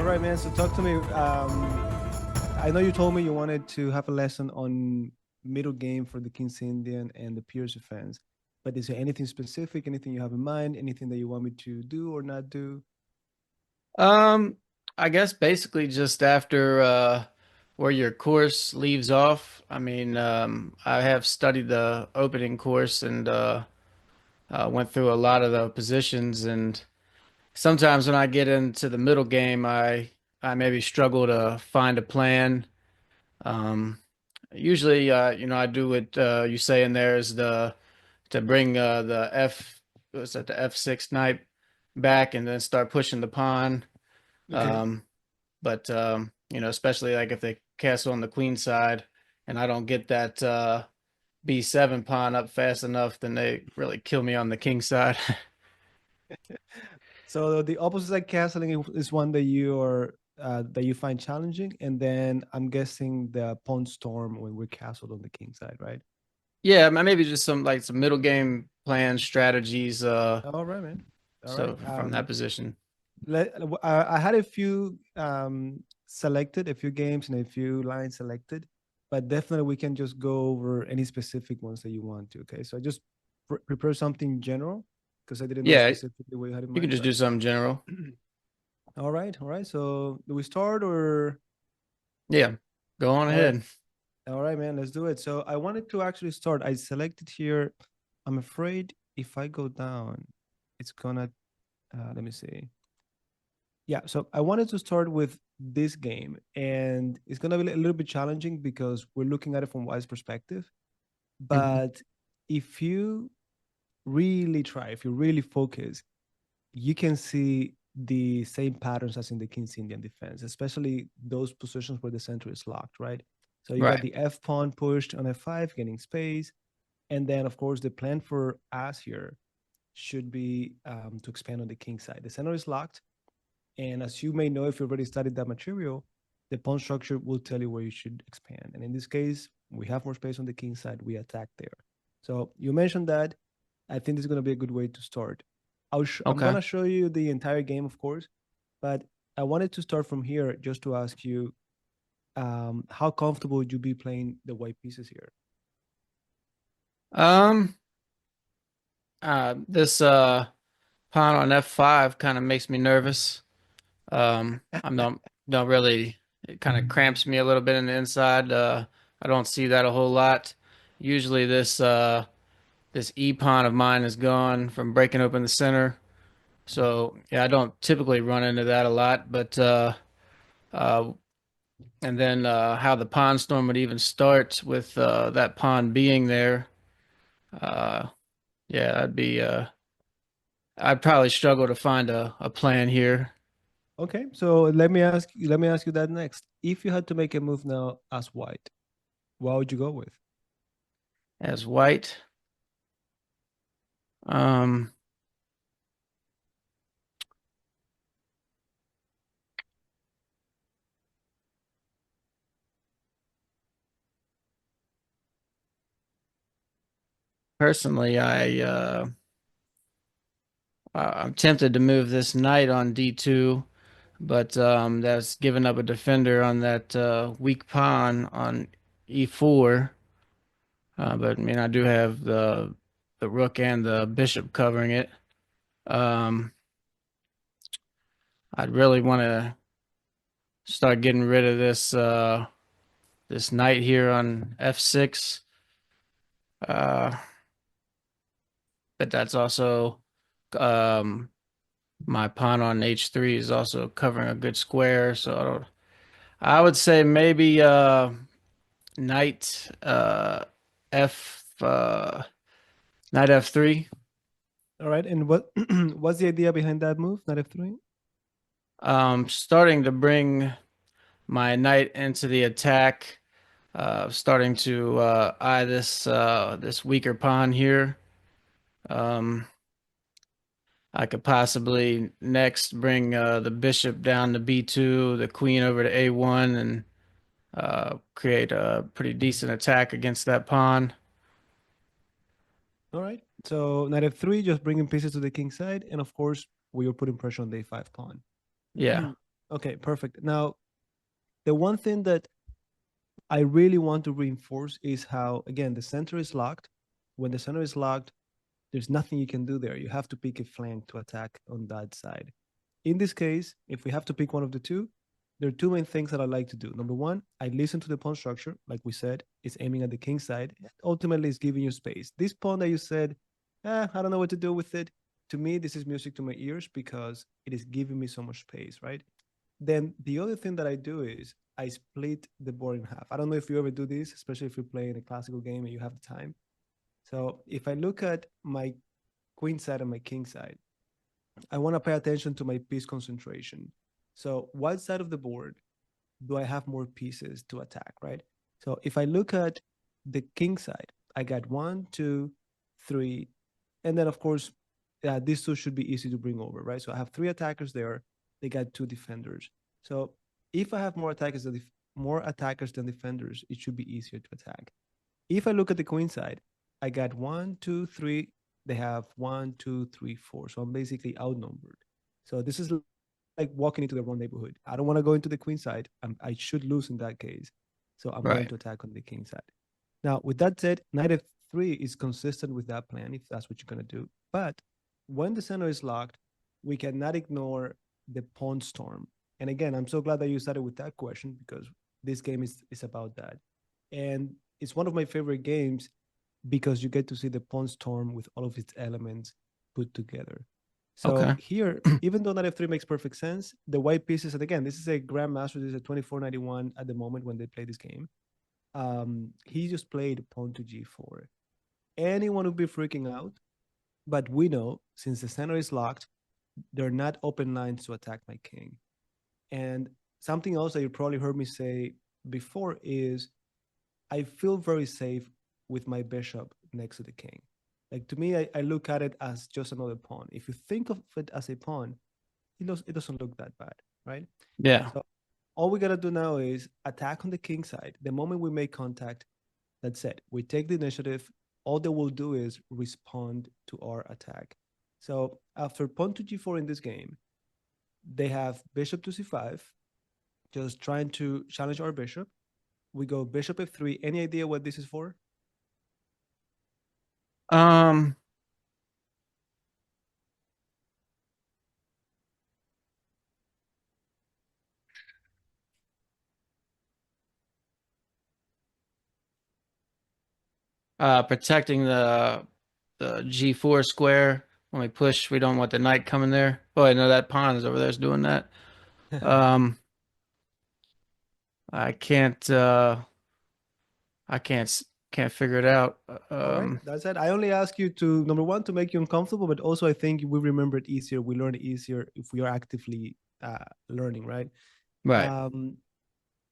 right, man. So talk to me. I know you told me you wanted to have a lesson on middle game for the King's Indian and the Pirc Defense. But is there anything specific, anything you have in mind, anything that you want me to do or not do? Um, I guess basically just after where your course leaves off. I have studied the opening course and went through a lot of the positions, and sometimes when I get into the middle game, I maybe struggle to find a plan. Um, Usually, I do what you say in there is the to bring the what's that, the F6 knight back and then start pushing the pawn. Okay. But especially like if they castle on the queen side and I don't get that B7 pawn up fast enough, then they really kill me on the king side. So the opposite side castling is one that you find challenging, and then I'm guessing the pawn storm when we're castled on the king side, right? Yeah, maybe just some middle game plan strategies All right, man. All right. so from that position. I had a few selected, a few games and a few lines selected, but definitely we can just go over any specific ones that you want to. Okay, so I just prepare something general because I didn't know Yeah, specifically what you had in you can mind. just do But something general. all right, all right. So do we start or Yeah, go on all right? ahead. All right, man. Let's do it. So I wanted to actually start. I selected here. I'm afraid if I go down, it's gonna. Let me see. Yeah, so I wanted to start with this game, and it's gonna be a little bit challenging because we're looking at it from Wise perspective. Mhm. But if you really try, if you really focus, you can see the same patterns as in the King's Indian defense, especially those positions where the center is locked, right? So you got Right. the F pawn pushed on F5, getting space, and then of course the plan for us here should be to expand on the king side. The center is locked, and as you may know, if you already studied that material, the pawn structure will tell you where you should expand. And in this case, we have more space on the king side. We attack there. So you mentioned that. I think this is going to be a good way to start. I'm going Okay. to show you the entire game, of course, but I wanted to start from here just to ask you how comfortable would you be playing the white pieces here? Um, this pawn on F5 kind of makes me nervous. I'm not don't really it kind of cramps me a little bit in the inside. I don't see that a whole lot. Usually this E pawn of mine is gone from breaking open the center. So yeah, I don't typically run into that a lot, but uh and then how the pawn storm would even start with that pawn being there. Uh yeah, I'd probably struggle to find a plan here Okay, so let me ask you that next. If you had to make a move now as white, what would you go with? as white. Um Personally, I'm tempted to move this knight on D2, but that's giving up a defender on that weak pawn on E4. But I mean, I do have the rook and the bishop covering it. Um, I'd really want to start getting rid of this knight here on F6. Uh, but that's also um, my pawn on H3 is also covering a good square, so I would say maybe knight F knight F3. All right, and what's the idea behind that move, knight f3? Starting to bring my knight into the attack, starting to eye this weaker pawn here. Um, I could possibly next bring the bishop down to B2, the queen over to A1, and create a pretty decent attack against that pawn. All right, so knight f3, just bringing pieces to the king side, and of course we are putting pressure on the a5 pawn. Yeah. Okay, perfect. Now, the one thing that I really want to reinforce is how, again, the center is locked. When the center is locked, there's nothing you can do there. You have to pick a flank to attack on that side. In this case, if we have to pick one of the two, there are two main things that I like to do. Number one, I listen to the pawn structure. Like we said, it's aiming at the king side. Ultimately, it's giving you space. This pawn that you said, I don't know what to do with it. To me, this is music to my ears because it is giving me so much space, right? Then the other thing that I do is I split the board in half. I don't know if you ever do this, especially if you're playing a classical game and you have the time. So if I look at my queen side and my king side, I want to pay attention to my piece concentration. So what side of the board do I have more pieces to attack, right? So if I look at the king side, I got one, two, three, and then of course, these two should be easy to bring over, right? So I have three attackers there. They got two defenders. So if I have more attackers than defenders, it should be easier to attack. If I look at the queen side, I got one, two, three. They have one, two, three, four. So I'm basically outnumbered. So this is like walking into the wrong neighborhood. I don't want to go into the queen side. I should lose in that case. So I'm going Right. to attack on the king side. Now, with that said, knight f3 is consistent with that plan if that's what you're going to do. But when the center is locked, we cannot ignore the pawn storm. And again, I'm so glad that you started with that question because this game is about that. And it's one of my favorite games because you get to see the pawn storm with all of its elements put together. So Okay. here, even though knight f3 makes perfect sense, the white pieces, and again, this is a grandmaster, this is a 2491 at the moment when they play this game. He just played pawn to g4. Anyone would be freaking out, but we know since the center is locked, they're not open lines to attack my king. And something else that you probably heard me say before is I feel very safe with my bishop next to the king. Like to me, I look at it as just another pawn. If you think of it as a pawn, it doesn't look that bad, right? Yeah. So all we gotta do now is attack on the king side. The moment we make contact, that's it. We take the initiative. All they will do is respond to our attack. So after pawn to g4 in this game, they have bishop to c5, just trying to challenge our bishop. We go bishop f3. Any idea what this is for? Um, Protecting the G4 square. When we push, we don't want the knight coming there. Oh, I know that pawn is over there is doing that. Um, I can't can't figure it out. All right, that's it. I only ask you to number one to make you uncomfortable, but also I think we remember it easier. We learn it easier if we are actively learning, right? Right. Um,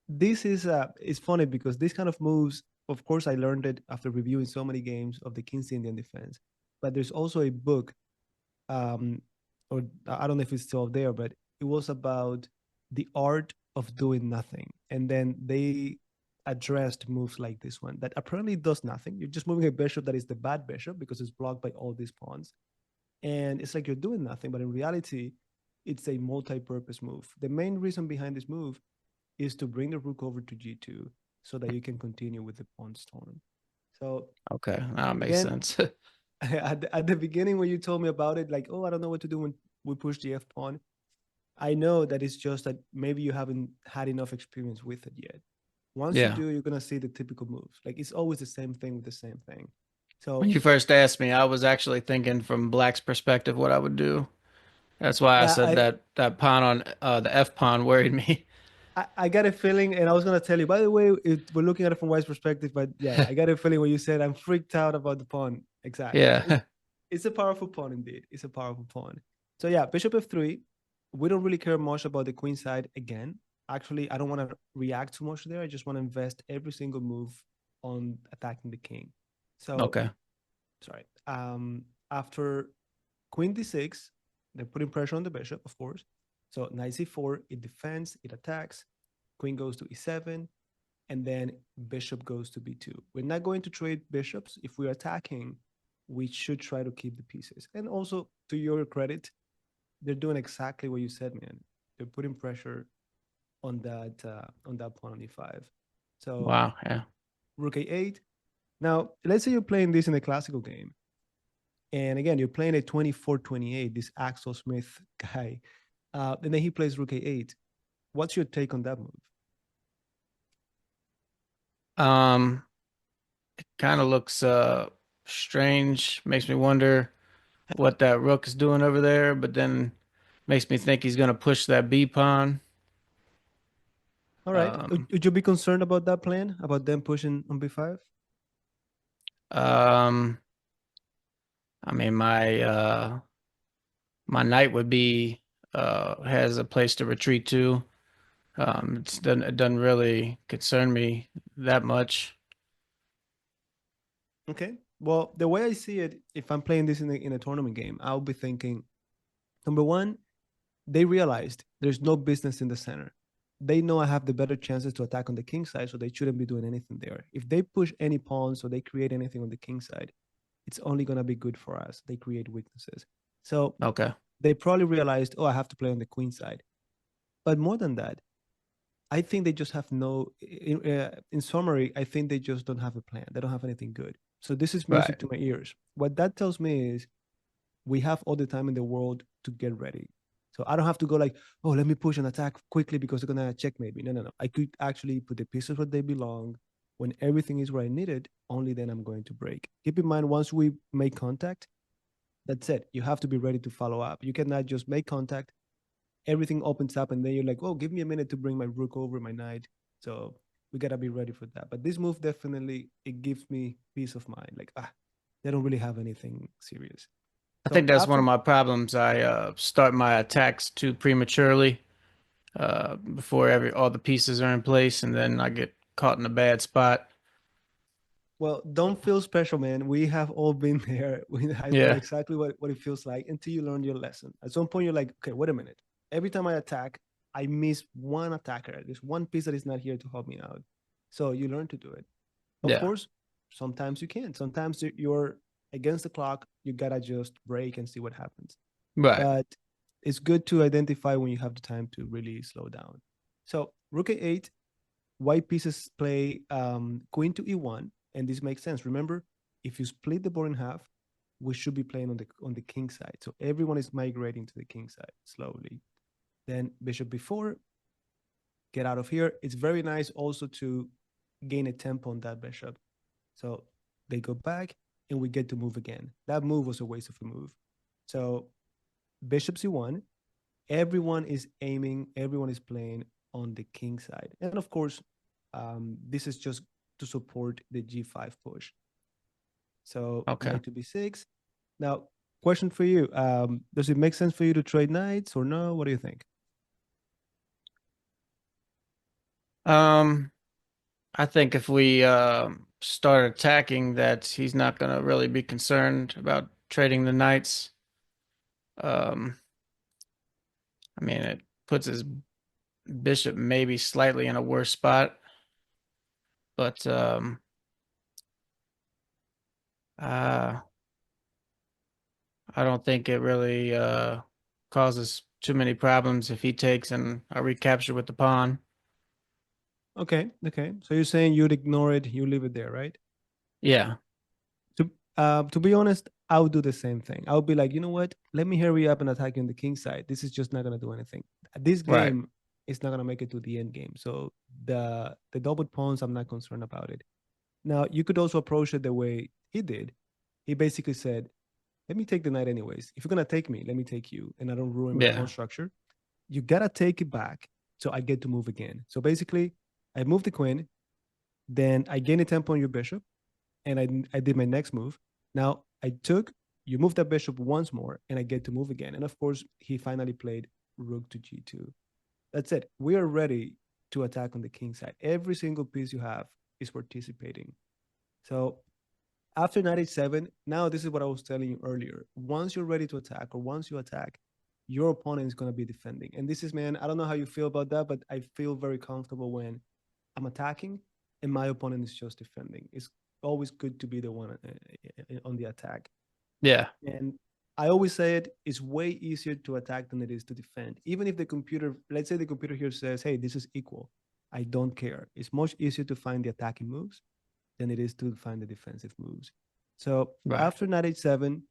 this is funny because this kind of moves. Of course, I learned it after reviewing so many games of the King's Indian defense. But there's also a book, um, or I don't know if it's still there, but it was about the art of doing nothing, and then they addressed moves like this one that apparently does nothing. You're just moving a bishop that is the bad bishop because it's blocked by all these pawns, and it's like you're doing nothing, but in reality, it's a multi-purpose move. The main reason behind this move is to bring the rook over to g2 so that you can continue with the pawn storm. So Okay, that makes again, sense. at the beginning when you told me about it, like, oh, I don't know what to do when we push the f pawn. I know that it's just that maybe you haven't had enough experience with it yet. Once you Yeah. do, you're gonna see the typical moves. Like it's always the same thing with the same thing. When So you first asked me, I was actually thinking from Black's perspective what I would do. That's why I yeah, said that pawn on the F pawn worried me. I got a feeling, and I was gonna tell you. By the way, we're looking at it from White's perspective, but yeah, I got a feeling when you said I'm freaked out about the pawn. Exactly. Yeah. It's a powerful pawn indeed. It's a powerful pawn. So yeah, bishop f3. We don't really care much about the queen side again. Actually, I don't want to react too much there. I just want to invest every single move on attacking the king. So Okay. sorry. After queen d6, they're putting pressure on the bishop, of course. So knight c4, it defends, it attacks. Queen goes to e7, and then bishop goes to b2. We're not going to trade bishops. If we're attacking, we should try to keep the pieces. And also, to your credit, they're doing exactly what you said, man. They're putting pressure on that pawn on e5. So Wow. Yeah. rook a8. Now, let's say you're playing this in a classical game. And again, you're playing a 24-28, this Axel Smith guy. And then he plays rook a8. What's your take on that move? It kind of looks strange. Makes me wonder what that rook is doing over there, but then makes me think he's gonna push that B pawn. All right. Um, Would you be concerned about that plan, about them pushing on b5? um, I mean my knight would be has a place to retreat to. It doesn't really concern me that much. Okay. Well, the way I see it, if I'm playing this in a tournament game, I'll be thinking, number one, they realized there's no business in the center. They know I have the better chances to attack on the king side, so they shouldn't be doing anything there. If they push any pawns or they create anything on the king side, it's only going to be good for us. They create weaknesses. So Okay. they probably realized, oh, I have to play on the queen side. But more than that, I think they just have no, in summary, I think they just don't have a plan. They don't have anything good. So this is music Right. to my ears. What that tells me is we have all the time in the world to get ready. So I don't have to go like, oh, let me push and attack quickly because they're gonna checkmate me. No, no, no. I could actually put the pieces where they belong. When everything is where I need it, only then I'm going to break. Keep in mind, once we make contact, that's it. You have to be ready to follow up. You cannot just make contact, everything opens up, and then you're like, oh, give me a minute to bring my rook over, my knight. So we gotta be ready for that. But this move definitely it gives me peace of mind. Like, they don't really have anything serious. I think So that's one after of my problems. I start my attacks too prematurely before all the pieces are in place, and then I get caught in a bad spot. Well, don't feel special, man. We have all been there. I know Yeah. exactly what it feels like until you learn your lesson. At some point, you're like, okay, wait a minute. Every time I attack, I miss one attacker. There's one piece that is not here to help me out. So you learn to do it. Of Yeah. course, sometimes you can't. Sometimes you're against the clock. You gotta just break and see what happens. Right. But it's good to identify when you have the time to really slow down. So rook a8, white pieces play queen to e1, and this makes sense. Remember, if you split the board in half, we should be playing on the king side. So everyone is migrating to the king side slowly. Then bishop b4, get out of here. It's very nice also to gain a tempo on that bishop. So they go back and we get to move again. That move was a waste of a move. So bishop c1, everyone is aiming, everyone is playing on the king side. And of course, this is just to support the g5 push. So Okay. knight to b6. Now, question for you. Does it make sense for you to trade knights or no? What do you think? Um, I think if we start attacking, that he's not going to really be concerned about trading the knights. Um, I mean, it puts his bishop maybe slightly in a worse spot, but uh, I don't think it really causes too many problems if he takes and I recapture with the pawn. Okay, okay. So you're saying you'd ignore it, you leave it there, right? Yeah, To be honest, I would do the same thing. I would be like, you know what? Let me hurry up and attack you on the king side. This is just not gonna do anything. This right. game is not gonna make it to the end game. So the double pawns, I'm not concerned about it. Now you could also approach it the way he did. He basically said, "Let me take the knight anyways. If you're gonna take me, let me take you, and I don't ruin my pawn Yeah, structure. You gotta take it back, so I get to move again. So basically, I move the queen, then I gain a tempo on your bishop, and I did my next move. Now I took, you move that bishop once more, and I get to move again. And of course, he finally played rook to g2. That's it. We are ready to attack on the king side. Every single piece you have is participating. So after 97, now this is what I was telling you earlier. Once you're ready to attack, or once you attack, your opponent is going to be defending. And this is, man, I don't know how you feel about that, but I feel very comfortable when I'm attacking and my opponent is just defending. It's always good to be the one on the attack. yeah. And I always say it's way easier to attack than it is to defend. Even if the computer, let's say the computer here says, hey, this is equal. I don't care. It's much easier to find the attacking moves than it is to find the defensive moves. So Right. after knight h7,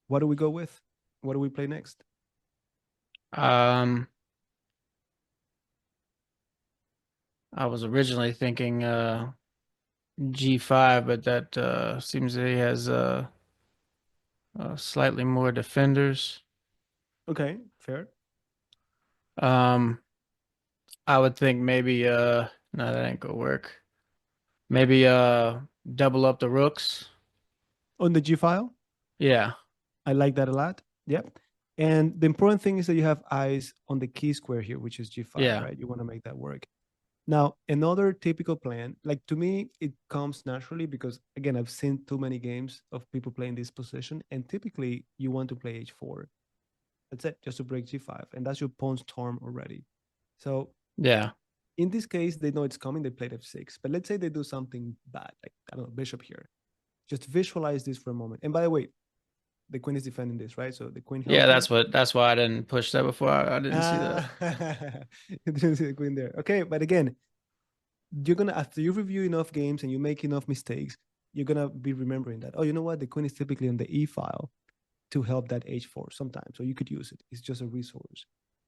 what do we go with? What do we play next? I was originally thinking G5, but that seems that he has slightly more defenders. Okay, fair. Um, I would think maybe no, that ain't gonna work. Maybe double up the rooks. On the G file, Yeah. I like that a lot. Yep. And the important thing is that you have eyes on the key square here, which is G5, Yeah. right? You want to make that work. Now, another typical plan, like to me, it comes naturally because, again, I've seen too many games of people playing this position. And typically, you want to play H4. That's it, just to break G5. And that's your pawn's turn already. So, Yeah. in this case, they know it's coming. They played F6. But let's say they do something bad, like, I don't know, bishop here. Just visualize this for a moment. And by the way, the queen is defending this, right? So the queen held Yeah, here. that's why I didn't push that before. I didn't see that. You didn't see the queen there. Okay, but again, you're gonna after you review enough games and you make enough mistakes, you're gonna be remembering that. Oh, you know what? The queen is typically on the E file to help that H4 sometimes. So you could use it. It's just a resource.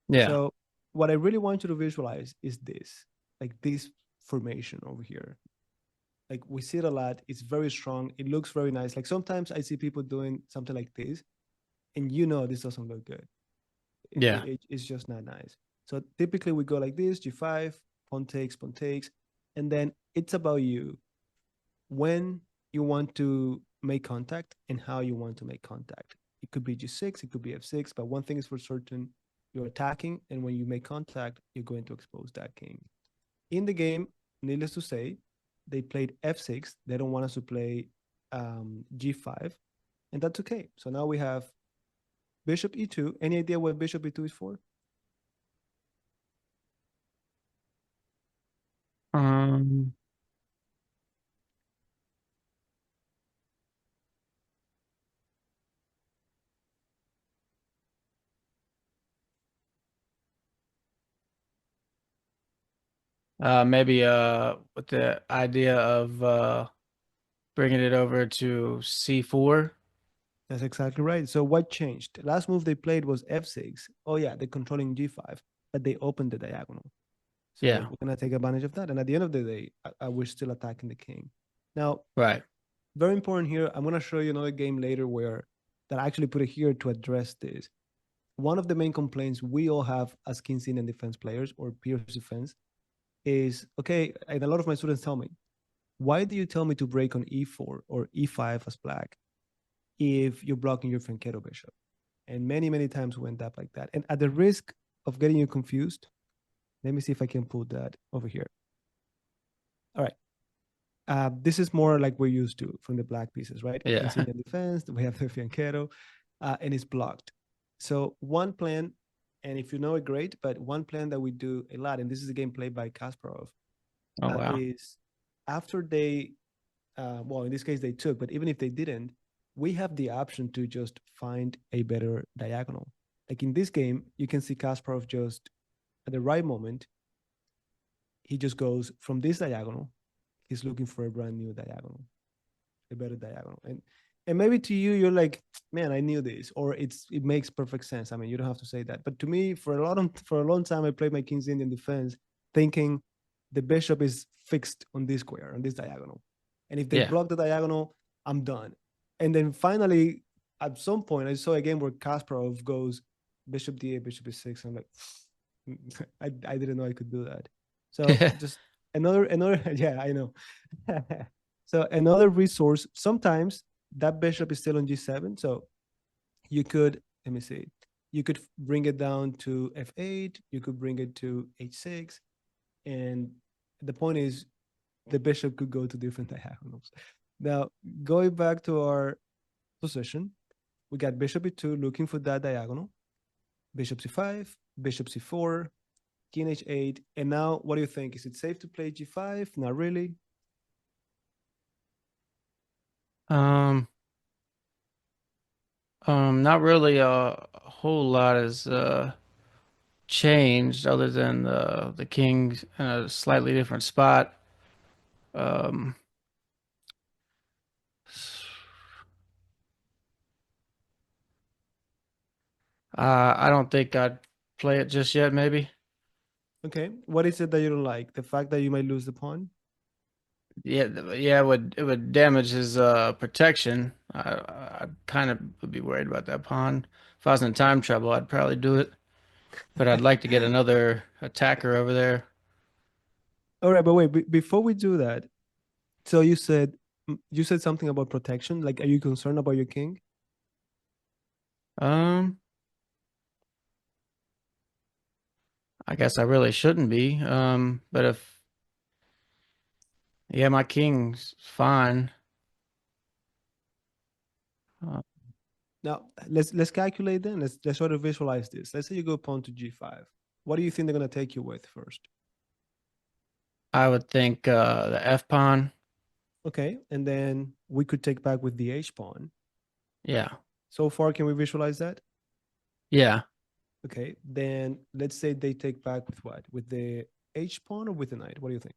Yeah. So what I really want you to visualize is this, like this formation over here. Like we see it a lot. It's very strong. It looks very nice. Like sometimes I see people doing something like this, and you know this doesn't look good. Yeah. It's just not nice. So typically we go like this: G5, pawn takes, and then it's about you when you want to make contact and how you want to make contact. It could be G6, it could be F6, but one thing is for certain: you're attacking, and when you make contact, you're going to expose that king. In the game, needless to say, they played F6. They don't want us to play G5, and that's okay. So now we have bishop E2. Any idea what bishop E2 is for? Um, maybe with the idea of bringing it over to C4. That's exactly right. So what changed? The last move they played was F6. Oh yeah, they're controlling G5, but they opened the diagonal. So Yeah. we're gonna take advantage of that. And at the end of the day, we're still attacking the king. Now, Right. very important here. I'm gonna show you another game later where that I actually put it here to address this. One of the main complaints we all have as King's Indian defense players or Pirc Defense is okay. And a lot of my students tell me, why do you tell me to break on E4 or E5 as black if you're blocking your Franquero bishop? And many, many times we end up like that. And at the risk of getting you confused, let me see if I can pull that over here. All right. This is more like we're used to from the black pieces, right? Yeah. King's Indian defense, we have the Fianquero, and it's blocked. So one plan, and if you know it, great, but one plan that we do a lot, and this is a game played by Kasparov, Oh wow. is after they, well, in this case they took, but even if they didn't, we have the option to just find a better diagonal. Like in this game, you can see Kasparov just at the right moment, he just goes from this diagonal. He's looking for a brand new diagonal, a better diagonal. And maybe to you, you're like, man, I knew this, or it makes perfect sense. I mean, you don't have to say that. But to me, for a long time, I played my King's Indian defense thinking the bishop is fixed on this square, on this diagonal. And if they Yeah. block the diagonal, I'm done. And then finally, at some point, I saw a game where Kasparov goes bishop d8, bishop e6. I'm like, I didn't know I could do that. So just another yeah, I know. So another resource, sometimes that bishop is still on G7. So you could, let me see, you could bring it down to F8, you could bring it to H6. And the point is the bishop could go to different diagonals. Now, going back to our position, we got bishop E2 looking for that diagonal, bishop C5, bishop C4, king H8. And now, what do you think? Is it safe to play G5? Not really. Um, Not really a whole lot has changed other than the king's in a slightly different spot. Um, I don't think I'd play it just yet, maybe. Okay. What is it that you don't like? The fact that you might lose the pawn? Yeah, yeah, it would damage his protection. I kind of would be worried about that pawn. If I was in time trouble, I'd probably do it. But I'd like to get another attacker over there. All right, but wait, before we do that, so you said something about protection. Like, are you concerned about your king? Um, I guess I really shouldn't be. But if yeah, my king's fine. Uh, Now let's calculate then. Let's sort of visualize this. Let's say you go pawn to g5. What do you think they're gonna take you with first? I would think the F pawn. Okay, and then we could take back with the h pawn. Yeah, So far, can we visualize that? yeah. Okay, then let's say they take back with what? With the h pawn or with the knight? What do you think?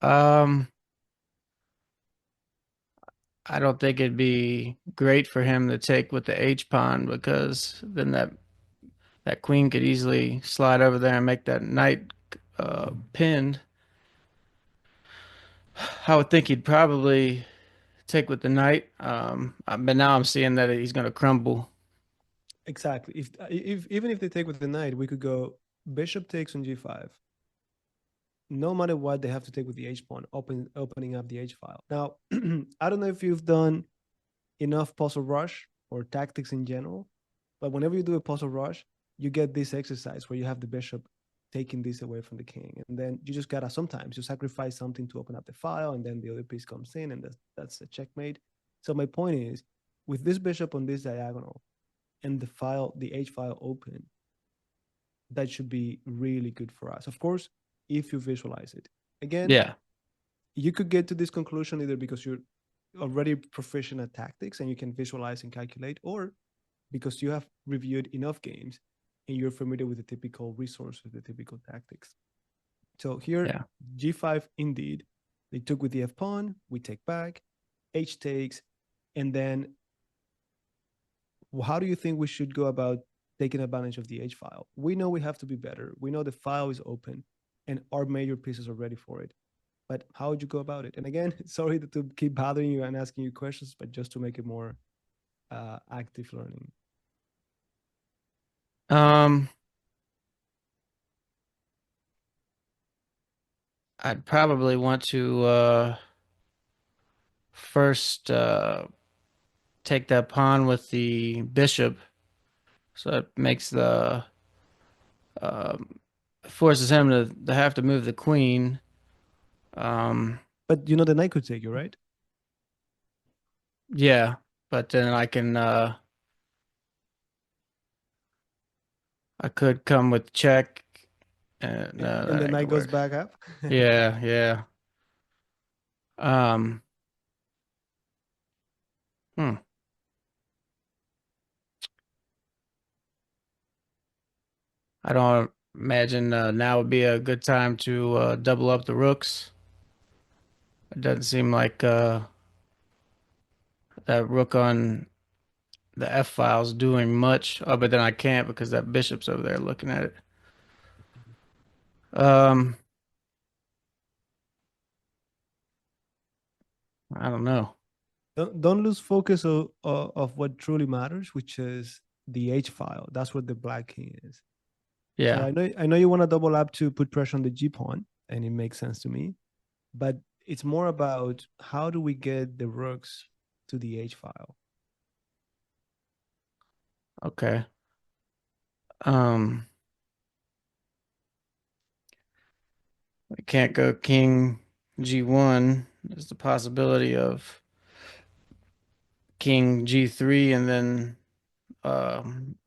Um, I don't think it'd be great for him to take with the H pawn because then that queen could easily slide over there and make that knight pinned. I would think he'd probably take with the knight. But now I'm seeing that he's going to crumble. Exactly. If even if they take with the knight, we could go bishop takes on g5. No matter what, they have to take with the h pawn, opening up the h file. Now, I don't know if you've done enough puzzle rush or tactics in general, but whenever you do a puzzle rush, you get this exercise where you have the bishop taking this away from the king, and then you just gotta sometimes you sacrifice something to open up the file, and then the other piece comes in, and that's a checkmate. So my point is, with this bishop on this diagonal and the h file open, that should be really good for us. Of course, if you visualize it. Again, Yeah, you could get to this conclusion either because you're already proficient at tactics and you can visualize and calculate, or because you have reviewed enough games and you're familiar with the typical resources, the typical tactics. So here, yeah. g5, indeed, they took with the f pawn, we take back, h takes, and then how do you think we should go about taking advantage of the h file? We know we have to be better. We know the file is open and our major pieces are ready for it. But how would you go about it? And again, sorry to keep bothering you and asking you questions, but just to make it more active learning. Um, I'd probably want to first take that pawn with the bishop, so it makes the um, forces him to have to move the queen. Um, But you know the knight could take you, right? yeah, but then I could come with check, and no, And that the ain't knight gonna goes work. back up. Yeah, yeah. Um, hmm. I don't imagine now would be a good time to double up the rooks. It doesn't seem like that rook on the F file's doing much. Oh, but then I can't because that bishop's over there looking at it. Um, I don't know. Don't lose focus of what truly matters, which is the H file. That's what the black king is. So Yeah. I know you want to double up to put pressure on the G pawn, and it makes sense to me. But it's more about how do we get the rooks to the H file. Okay. Um, I can't go king G1. There's the possibility of king G3 and then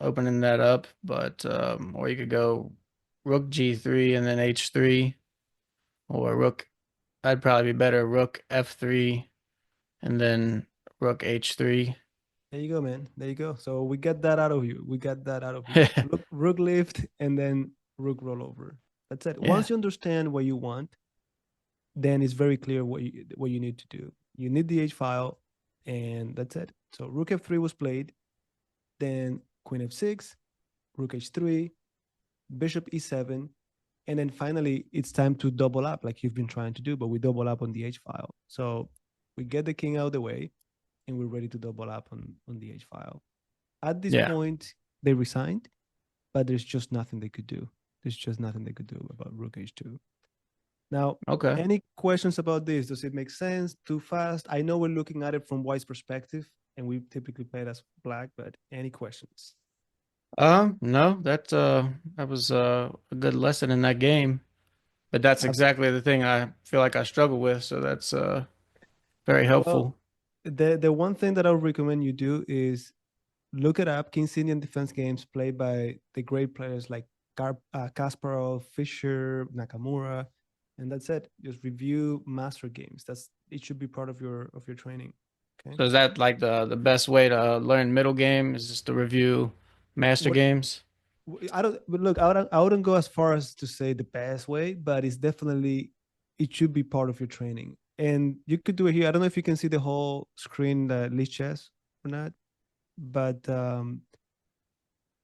opening that up, but or you could go rook G3 and then H3, or rook. I'd probably be better rook F3 and then rook h3. There you go, man. There you go. So we get that out of you. We got that out of you. Rook lift and then rook rollover. That's it. Yeah. Once you understand what you want, then it's very clear what you need to do. You need the H file, and that's it. So rook f3 was played, then queen f6, rook h3, bishop e7, and then finally it's time to double up like you've been trying to do, but we double up on the H file. So we get the king out of the way, and we're ready to double up on the H file. At this Yeah. point, they resigned, but there's just nothing they could do. There's just nothing they could do about rook h2. Now, Okay. any questions about this? Does it make sense? Too fast? I know we're looking at it from white's perspective, and we typically play it as black, but any questions? No, that was a good lesson in that game. But that's exactly the thing I feel like I struggle with, so that's very Well, helpful. the one thing that I would recommend you do is look it up. King's Indian defense games played by the great players like Kasparov, Fischer, Nakamura, and that's it. Just review master games. It should be part of your training. Okay. So is that like the best way to learn middle game is just to review master What games? I don't but look, I wouldn't go as far as to say the best way, but it should be part of your training. And you could do it here. I don't know if you can see the whole screen that Lee chess or not, but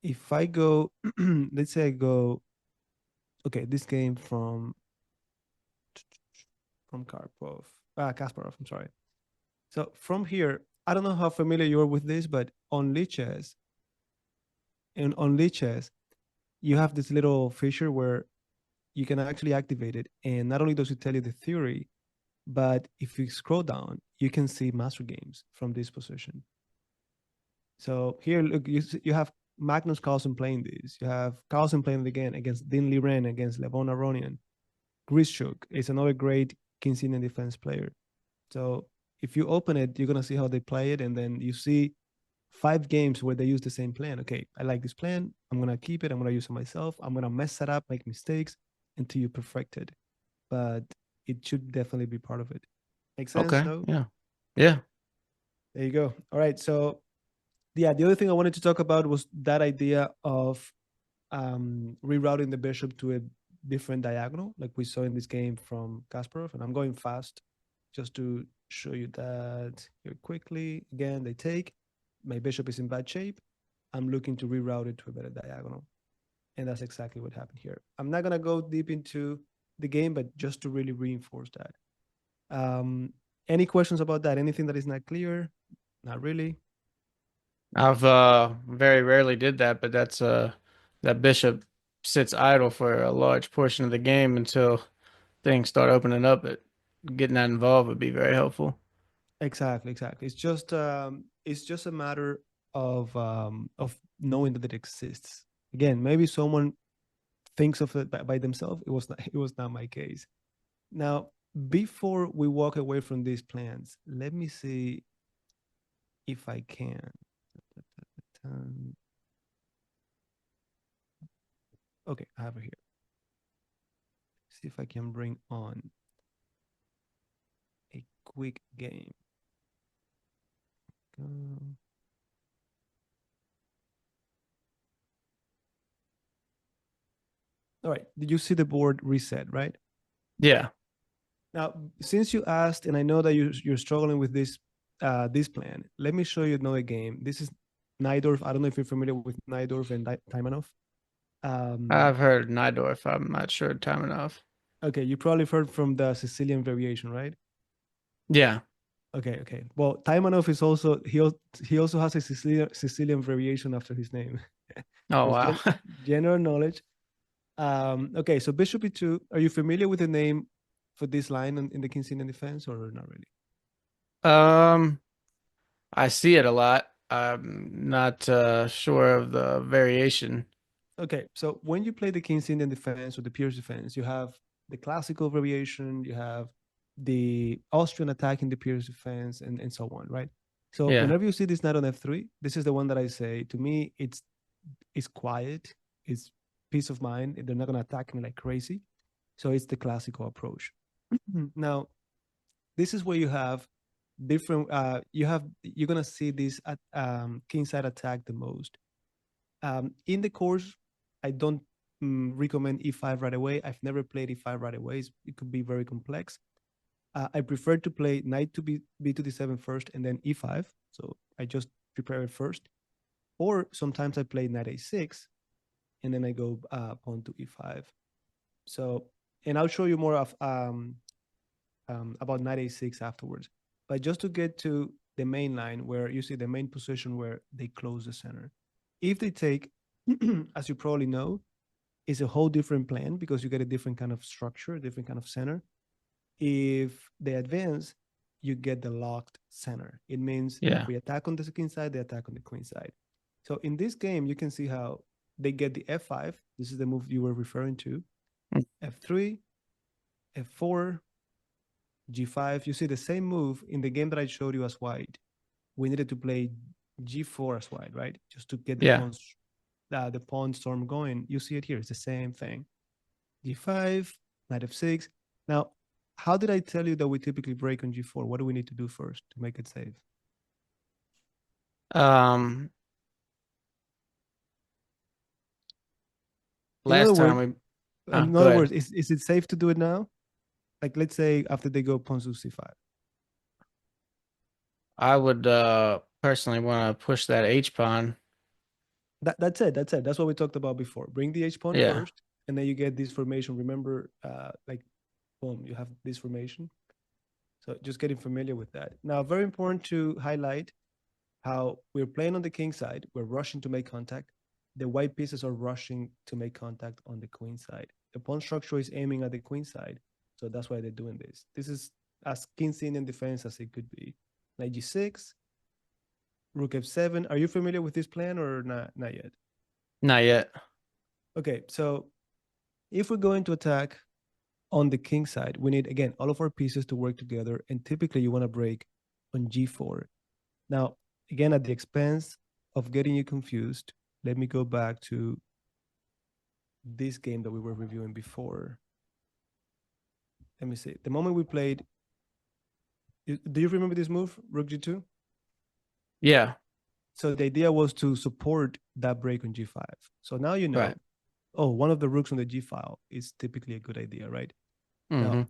if I go, let's say I go, okay, this game from Kasparov. I'm sorry. So from here, I don't know how familiar you are with this, but on Lichess, you have this little feature where you can actually activate it, and not only does it tell you the theory, but if you scroll down, you can see master games from this position. So here, look, you have Magnus Carlsen playing this. You have Carlsen playing it again against Dean Liren, against Levon Aronian. Grishuk is another great King's Indian defense player. So if you open it, you're gonna see how they play it, and then you see 5 games where they use the same plan. Okay, I like this plan. I'm gonna keep it. I'm gonna use it myself. I'm gonna mess it up, make mistakes until you perfect it. But it should definitely be part of it. Make sense? Okay. No? Yeah. Yeah. There you go. All right. So yeah, the other thing I wanted to talk about was that idea of rerouting the bishop to a different diagonal, like we saw in this game from Kasparov. And I'm going fast just to show you that here quickly. Again, they take. My bishop is in bad shape. I'm looking to reroute it to a better diagonal. And that's exactly what happened here. I'm not going to go deep into the game, but just to really reinforce that. Any questions about that? Anything that is not clear? Not really. I've very rarely did that, but that's that bishop sits idle for a large portion of the game until things start opening up. It getting that involved would be very helpful. Exactly. It's just a matter of knowing that it exists. Again, maybe someone thinks of it by themselves. It was not my case. Now, before we walk away from these plans, let me see if I can. Okay, I have it here. See if I can bring on a quick game. All right. Did you see the board reset, right? Yeah. Now, since you asked, and I know that you're struggling with this plan, let me show you another game. This is Najdorf. I don't know if you're familiar with Najdorf and Taimanov. I've heard Nidorf. I'm not sure time enough. Okay, you probably heard from the Sicilian variation, right? Yeah. Okay. Well, Taimanov is also he also has a Sicilian variation after his name. Oh Just wow. general knowledge. Okay, so Bishop E2. Are you familiar with the name for this line in the King's Indian defense, or not really? Um, I see it a lot. I'm not sure of the variation. Okay, so when you play the King's Indian defense or the Pirc defense, you have the classical variation, you have the Austrian attack in the Pirc defense, and so on, right? So Yeah. whenever you see this knight on f3, this is the one that I say to me, it's quiet, it's peace of mind. They're not gonna attack me like crazy. So it's the classical approach. Now, this is where you have different. You're gonna see this at kingside attack the most. In the course, I don't recommend e5 right away. I've never played e5 right away. It could be very complex. I prefer to play knight to b to d7 first and then e5. So I just prepare it first. Or sometimes I play knight a6 and then I go pawn to e5. So, and I'll show you more of about knight a6 afterwards. But just to get to the main line where you see the main position where they close the center. If they take, as you probably know, is a whole different plan because you get a different kind of structure, different kind of center. If they advance, you get the locked center. It means if we attack on the king side, they attack on the queen side. So in this game, you can see how they get the f5. This is the move you were referring to. F3, f4, g5. You see the same move in the game that I showed you as white. We needed to play g4 as white, right? Just to get the pawn storm going. You see it here. It's the same thing. g5, knight f6. Now, how did I tell you that we typically break on g4? What do we need to do first to make it safe? Last time in other words, is it safe to do it now? Like, let's say after they go pawn to c5. I would personally want to push that h pawn. That's it. That's what we talked about before. Bring the h pawn first, and then you get this formation. Remember, like, boom, you have this formation. So just getting familiar with that. Now, very important to highlight how we're playing on the king side. We're rushing to make contact. The white pieces are rushing to make contact on the queen side. The pawn structure is aiming at the queen side. So that's why they're doing this. This is as keen in defense as it could be. Knight g6, rook f7. Are you familiar with this plan or not yet? Not yet. Okay, so if we're going to attack on the king side, we need, again, all of our pieces to work together. And typically you want to break on g4. Now, again, at the expense of getting you confused, let me go back to this game that we were reviewing before. Let me see. The moment we played, do you remember this move, rook g2? Yeah. So the idea was to support that break on g5. So now you know, oh, one of the rooks on the g file is typically a good idea, right? Now,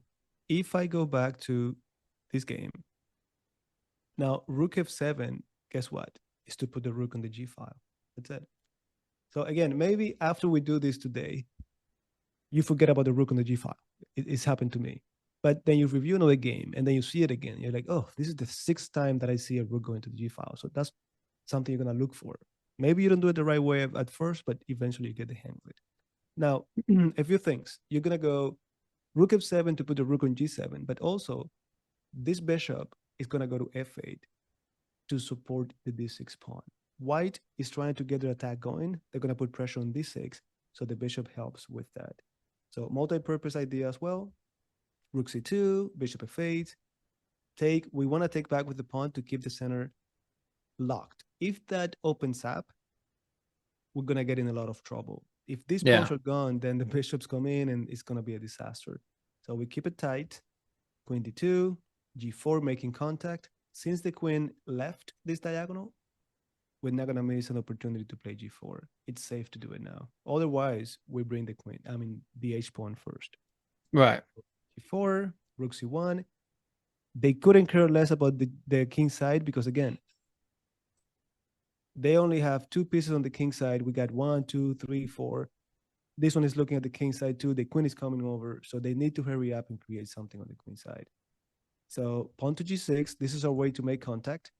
if I go back to this game, now rook f7, guess what? Is to put the rook on the g file. That's it. So again, maybe after we do this today, you forget about the rook on the g file. It's happened to me. But then you review another game and then you see it again. You're like, oh, this is the 6th time that I see a rook going to the g file. So that's something you're going to look for. Maybe you don't do it the right way at first, but eventually you get the hang of it. Now, a few things. You're going to go rook f7 to put the rook on g7, but also this bishop is going to go to f8 to support the d6 pawn. White is trying to get their attack going. They're going to put pressure on d6, so the bishop helps with that. So multi-purpose idea as well. Rook c2, bishop f8. We want to take back with the pawn to keep the center locked. If that opens up, we're going to get in a lot of trouble. If these pawns are gone, then the bishops come in and it's going to be a disaster. So we keep it tight. Queen d2, g4 making contact. Since the queen left this diagonal, we're not going to miss an opportunity to play g4. It's safe to do it now. Otherwise, we bring the h pawn first. Right. g4, rook c1. They couldn't care less about the king side because, again, they only have 2 pieces on the king side. We got 1, 2, 3, 4. This one is looking at the king side too. The queen is coming over. So they need to hurry up and create something on the queen side. So pawn to g6. This is our way to make contact.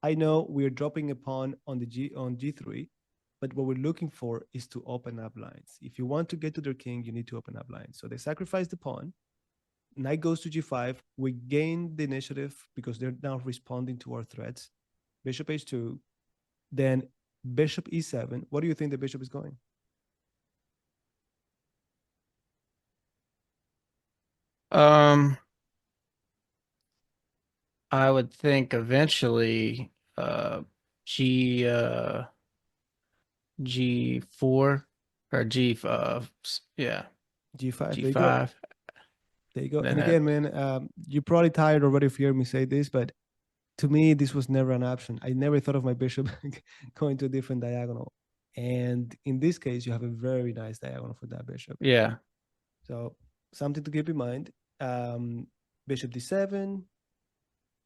I know we're dropping a pawn on g3, but what we're looking for is to open up lines. If you want to get to their king, you need to open up lines. So they sacrifice the pawn. Knight goes to g5. We gain the initiative because they're now responding to our threats. Bishop h2. Then bishop e7. What do you think the bishop is going? I would think eventually G4 or G5. Yeah. G5. There you go. And again, man, you're probably tired already of hearing me say this, but to me, this was never an option. I never thought of my bishop going to a different diagonal. And in this case, you have a very nice diagonal for that bishop. Yeah. So something to keep in mind. Bishop d7,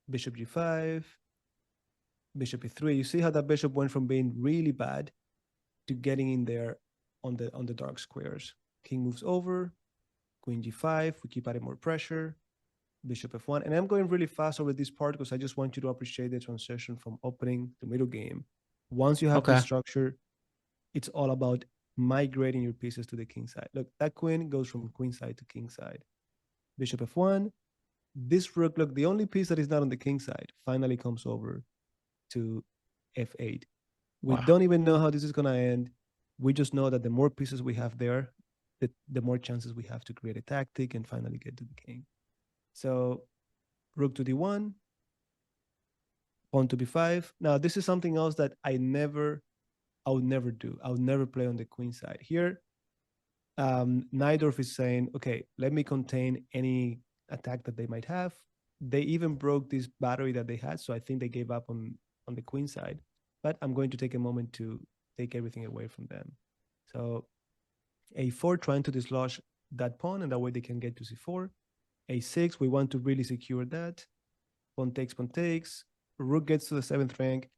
bishop g5, bishop e3. You see how that bishop went from being really bad to getting in there on the dark squares. King moves over, queen g5. We keep adding more pressure. Bishop f1. And I'm going really fast over this part because I just want you to appreciate the transition from opening to middle game. Once you have Okay. this structure, it's all about migrating your pieces to the king side. Look, that queen goes from queen side to king side. Bishop f1. This rook, look, the only piece that is not on the king side finally comes over to f8. We Wow. don't even know how this is going to end. We just know that the more pieces we have there, the more chances we have to create a tactic and finally get to the king. So rook to d1, pawn to b5. Now, this is something else that I would never do. I would never play on the queen side. Here, Najdorf is saying, okay, let me contain any attack that they might have. They even broke this battery that they had, so I think they gave up on the queen side. But I'm going to take a moment to take everything away from them. So a4, trying to dislodge that pawn, and that way they can get to c4. a6, we want to really secure that. Pawn takes. Rook gets to the 7th rank.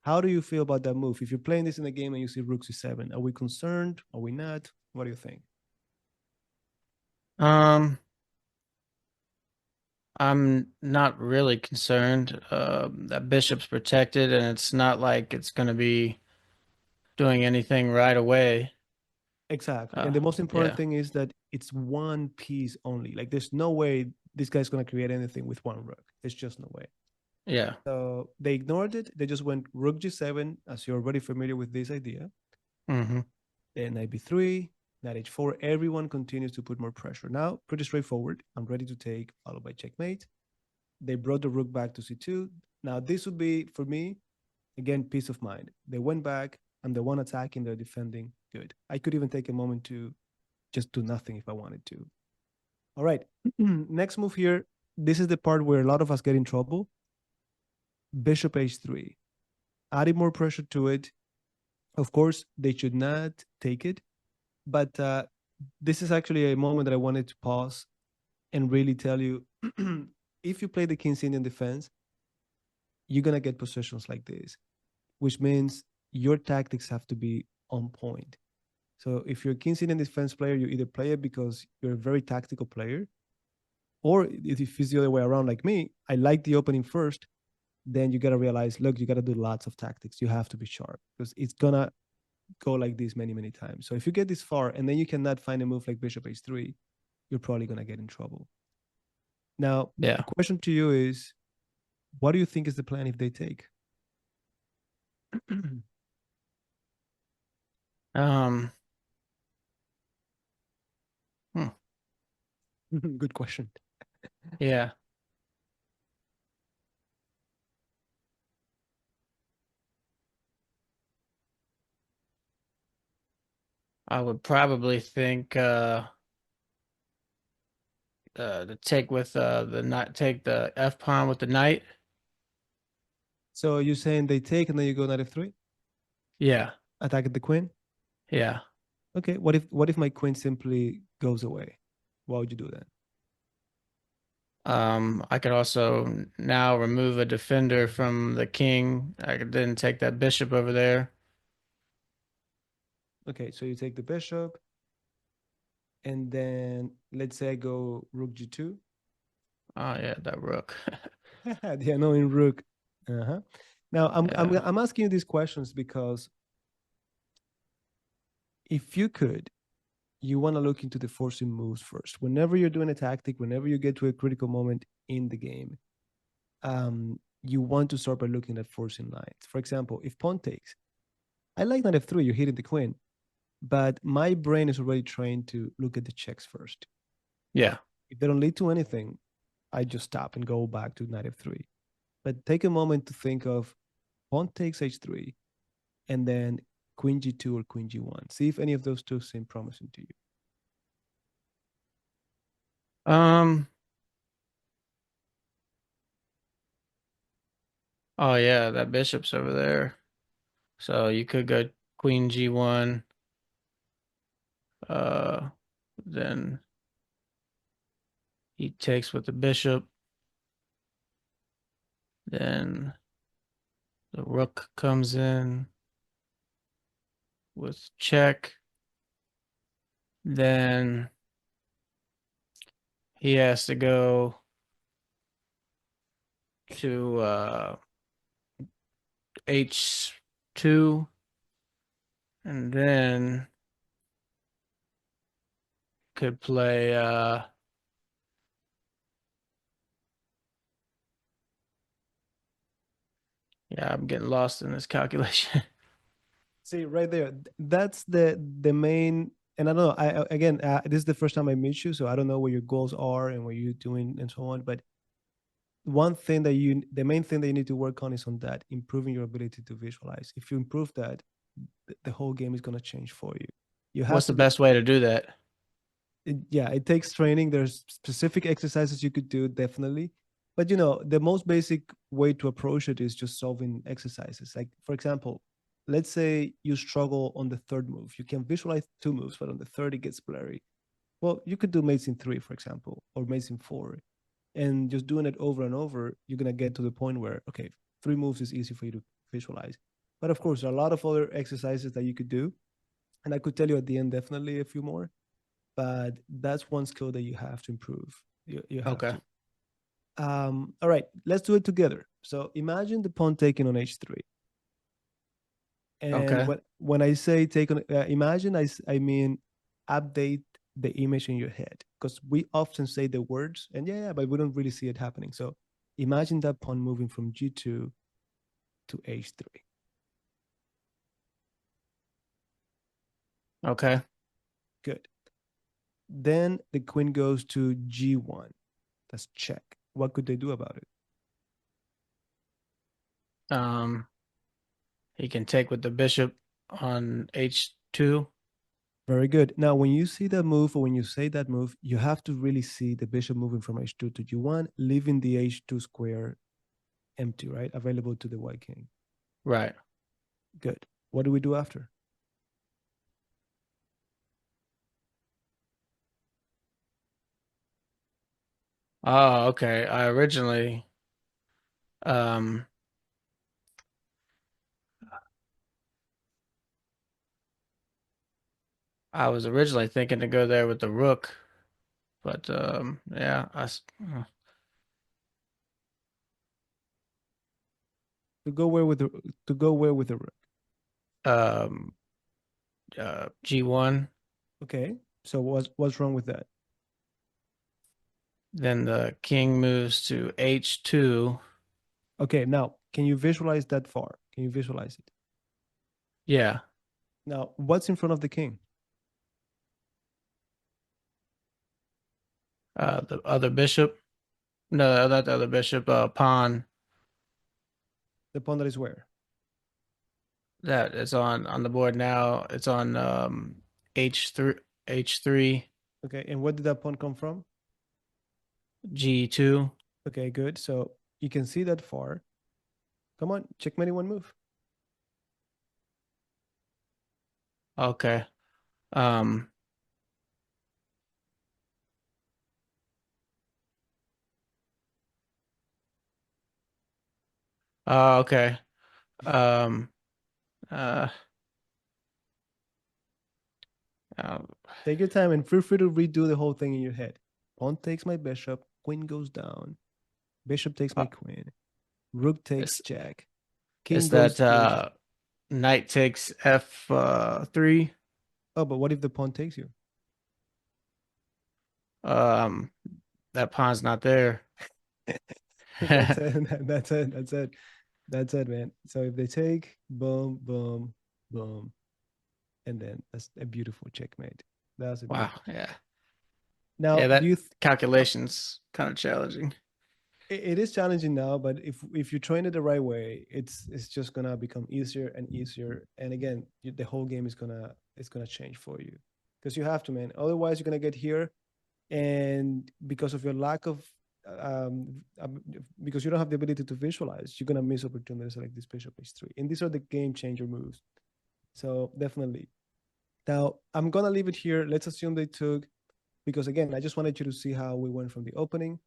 How do you feel about that move? If you're playing this in a game and you see rook c7, are we concerned? Are we not? What do you think? I'm not really concerned. That bishop's protected, and it's not like it's going to be doing anything right away. Exactly. And the most important Yeah. thing is that it's one piece only. Like there's no way this guy's going to create anything with one rook. There's just no way. Yeah. So they ignored it. They just went rook g7, as you're already familiar with this idea. Mm-hmm. Then knight b3, knight h4. Everyone continues to put more pressure. Now, pretty straightforward. I'm ready to take, followed by checkmate. They brought the rook back to c2. Now, this would be, for me, again, peace of mind. They went back, and the one attacking, they're defending. Good. I could even take a moment to just do nothing if I wanted to. All right. Next move here. This is the part where a lot of us get in trouble. Bishop h3. Adding more pressure to it. Of course, they should not take it. But this is actually a moment that I wanted to pause and really tell you, if you play the King's Indian defense, you're going to get positions like this, which means your tactics have to be on point. So if you're a King's Indian defense player, you either play it because you're a very tactical player, or if it's the other way around like me, I like the opening first, then you got to realize, look, you got to do lots of tactics. You have to be sharp because it's going to go like this many, many times. So if you get this far and then you cannot find a move like bishop h3, you're probably going to get in trouble. Now, Yeah. the question to you is, what do you think is the plan if they take? Um. Hmm. Good question. Yeah. I would probably think to take with the knight, take the F pawn with the knight. So you're saying they take and then you go knight f3, Yeah. attack at the queen? Yeah. Okay, what if my queen simply goes away? What would you do then? I could also now remove a defender from the king. I could then take that bishop over there. Okay, so you take the bishop, and then let's say I go rook g2. Oh yeah, that rook. The annoying rook. Uh-huh. Now Yeah. I'm asking you these questions because if you could, you want to look into the forcing moves first. Whenever you're doing a tactic, whenever you get to a critical moment in the game, you want to start by looking at forcing lines. For example, if pawn takes, I like knight f3, you're hitting the queen, but my brain is already trained to look at the checks first. Yeah. If they don't lead to anything, I just stop and go back to knight f3. But take a moment to think of pawn takes h3, and then queen g2 or queen g1. See if any of those two seem promising to you. Um. Oh yeah, that bishop's over there. So you could go queen g1. Uh, then he takes with the bishop. Then the rook comes in with check. Then he has to go to h2, and then could play yeah, I'm getting lost in this calculation. See, right there, that's the main. And I don't know. Again, this is the first time I meet you, so I don't know what your goals are and what you're doing and so on. But the main thing that you need to work on is on that, improving your ability to visualize. If you improve that, the whole game is going to change for you. You have What's to the go. best way to do that? Yeah, it takes training. There's specific exercises you could do, definitely. But the most basic way to approach it is just solving exercises. Like, for example, let's say you struggle on the third move. You can visualize two moves, but on the third it gets blurry. Well, you could do mates in three, for example, or mates in four. And just doing it over and over, you're gonna get to the point where, okay, three moves is easy for you to visualize. But of course, there are a lot of other exercises that you could do. And I could tell you at the end definitely a few more, but that's one skill that you have to improve. You have Okay. to. All right, let's do it together. So imagine the pawn taking on h3. And Okay. when I say take on, imagine, I mean update the image in your head, because we often say the words and yeah, but we don't really see it happening. So imagine that pawn moving from g2 to h3. Okay. Good. Then the queen goes to g1. That's check. What could they do about it? Um, he can take with the bishop on h2. Very good. Now, when you see that move or when you say that move, you have to really see the bishop moving from h2 to g1, leaving the h2 square empty, right? Available to the white king. Right. Good. What do we do after? Oh, okay. Um I was originally thinking to go there with the rook, but yeah, To go where with the to go where with the rook? um g1. Okay. So what's wrong with that? Then the king moves to h2. Okay. Now, can you visualize that far? Can you visualize it? Yeah. Now, what's in front of the king? The other bishop. No, not the other bishop. Pawn The pawn that is where? that is on the board now. It's on h3, h3, Okay. And where did that pawn come from? g2. Okay. Good. So you can see that far. Come on, checkmate in one move. Okay. Um. Okay. Um. Uh. uh, Take your time and feel free to redo the whole thing in your head. Pawn takes my bishop, queen goes down, bishop takes my uh, queen, rook takes it's jack, king it's goes that to h. knight takes f3. Oh, but what if the pawn takes you? Um. That pawn's not there. That's it. That's it. That's it. That's it, man. So if they take, boom, boom, boom, and then that's a beautiful checkmate. That's a Wow. beautiful. Yeah. Now, Yeah. do That you? calculation's kind of challenging. It is challenging now, but if you train it the right way, it's just gonna become easier and easier. And again, the whole game is gonna change for you, because you have to, man. Otherwise, you're gonna get here, and because of your lack of because you don't have the ability to visualize, you're gonna miss opportunities like this bishop h3, and these are the game changer moves. So definitely. Now I'm gonna leave it here. Let's assume they took, because again, I just wanted you to see how we went from the opening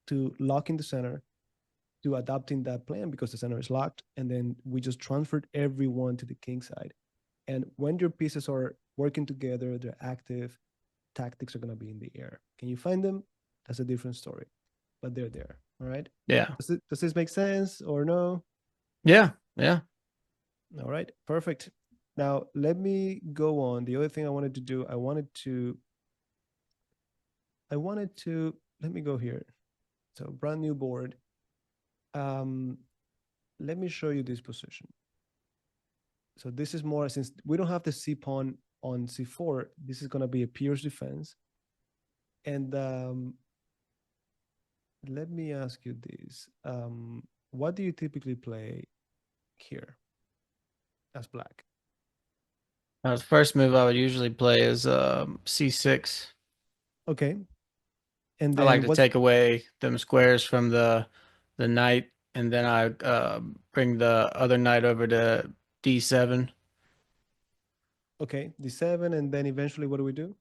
to locking the center to adopting that plan because the center is locked, and then we just transferred everyone to the king side. And when your pieces are working together, they're active, tactics are going to be in the air. Can you find them? That's a different story, but they're there. All right. Yeah. Does this make sense or no? Yeah. Yeah. All right. Perfect. Now let me go on. The other thing I wanted to do, let me go here. So brand new board. Um, let me show you this position. So this is more, since we don't have the c pawn on c4, this is going to be a Pirc defense. And let me ask you this. What do you typically play here as black? The first move I would usually play is c6. Okay. And I like then to what's, take away them squares from the knight, and then I bring the other knight over to d7. okay, d7, and then eventually what do we do?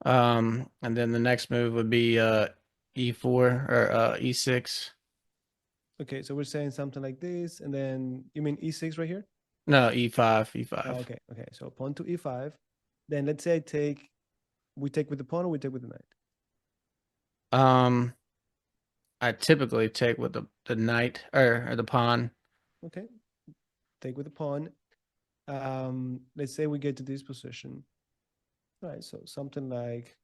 And then the next move would be e4 or e6. Okay, so we're saying something like this, and then you mean e6 right here? No, e5, Oh, e5. okay. So pawn to e5. Then let's say we take with the pawn or we take with the knight? Um, I typically take with the knight or the pawn. Okay, take with the pawn. Let's say we get to this position. All right, so something like,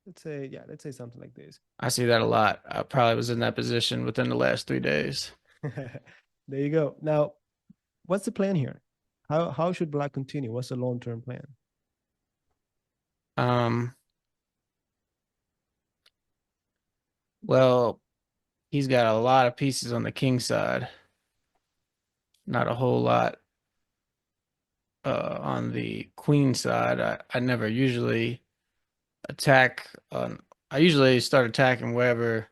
let's say something like this. I see that a lot. I probably was in that position within the last 3 days. There you go. Now, what's the plan here? How should black continue? What's the long-term plan? Um, well, he's got a lot of pieces on the king side. Not a whole lot on the queen side. I never usually attack on. I usually start attacking wherever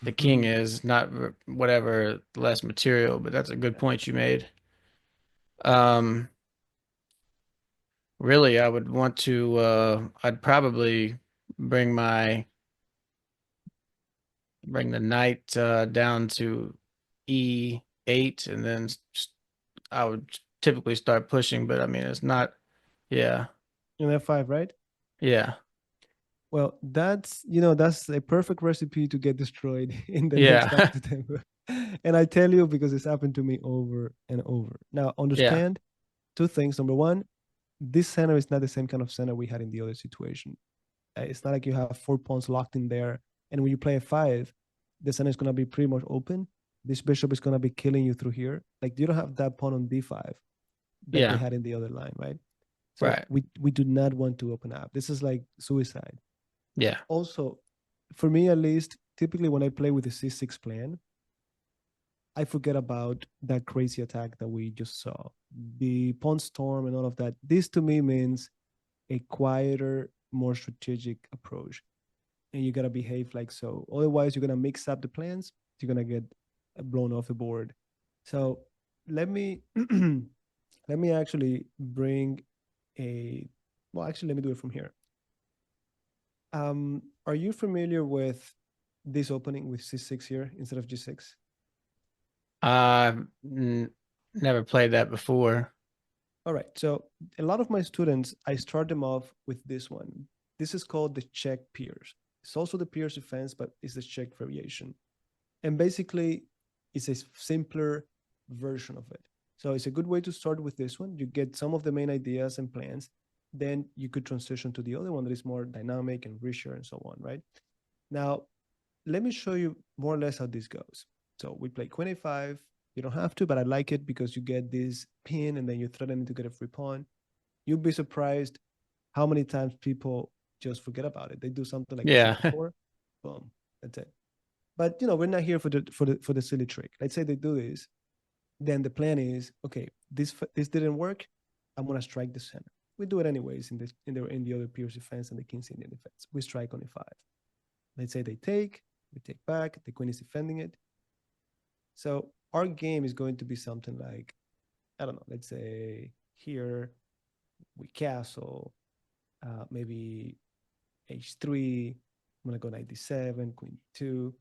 the king is, not whatever less material. But that's a good point you made. Um, really, I would want to. I'd probably bring my bring the knight down to e8, and then I would typically start pushing. But I mean, it's not. Yeah, In f5, right? yeah, Well, that's that's a perfect recipe to get destroyed in the next yeah, 5 to 10. And I tell you because it's happened to me over and over. Now, yeah, understand two things. Number one, this center is not the same kind of center we had in the other situation. It's not like you have 4 pawns locked in there, and when you play a 5, the center is going to be pretty much open. This bishop is going to be killing you through here. Like you don't have that pawn on d5 that they yeah. had in the other line, right? So Right. we do not want to open up. This is like suicide. Yeah. Also, for me at least, typically when I play with the c6 plan, I forget about that crazy attack that we just saw, the pawn storm and all of that. This to me means a quieter, more strategic approach, and you gotta behave like so. Otherwise, you're gonna mix up the plans. You're gonna get blown off the board. So let me let me actually bring a. Well, actually, let me do it from here. Are you familiar with this opening with c6 here instead of g6? I've never played that before. All right. So a lot of my students, I start them off with this one. This is called the check Pirc. It's also the Pirc defense, but it's the check variation. And basically, it's a simpler version of it. So it's a good way to start with this one. You get some of the main ideas and plans. Then you could transition to the other one that is more dynamic and richer and so on, right? Now, let me show you more or less how this goes. So we play queen a5. You don't have to, but I like it because you get this pin and then you threaten to get a free pawn. You'll be surprised how many times people just forget about it. They do something like bishop Yeah. e4, boom, that's it. But we're not here for the silly trick. Let's say they do this, then the plan is okay. This didn't work. I'm gonna strike the center. We do it anyways in the other Pirc defense and the King's Indian defense. We strike on e5. Let's say they take. We take back, the queen is defending it. So our game is going to be something like, I don't know, let's say here we castle, maybe h3, I'm gonna go knight d7, queen d2,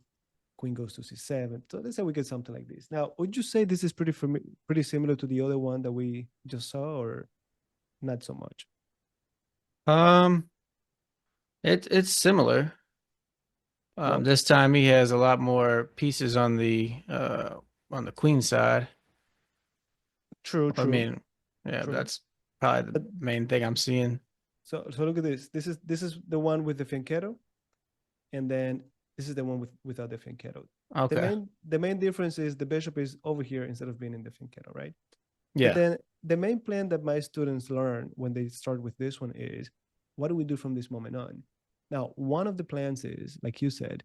queen goes to c7. So let's say we get something like this. Now, would you say this is pretty similar to the other one that we just saw, or not so much? Um, it's similar. Well, This time he has a lot more pieces on the queen side. true, I true, mean, yeah, true. that's probably the But main thing I'm seeing. so look at this. This is the one with the fianchetto, and then this is the one without the fianchetto. The Okay. main difference is the bishop is over here instead of being in the fianchetto, right? But Yeah. then the main plan that my students learn when they start with this one is, what do we do from this moment on? Now, one of the plans is, like you said,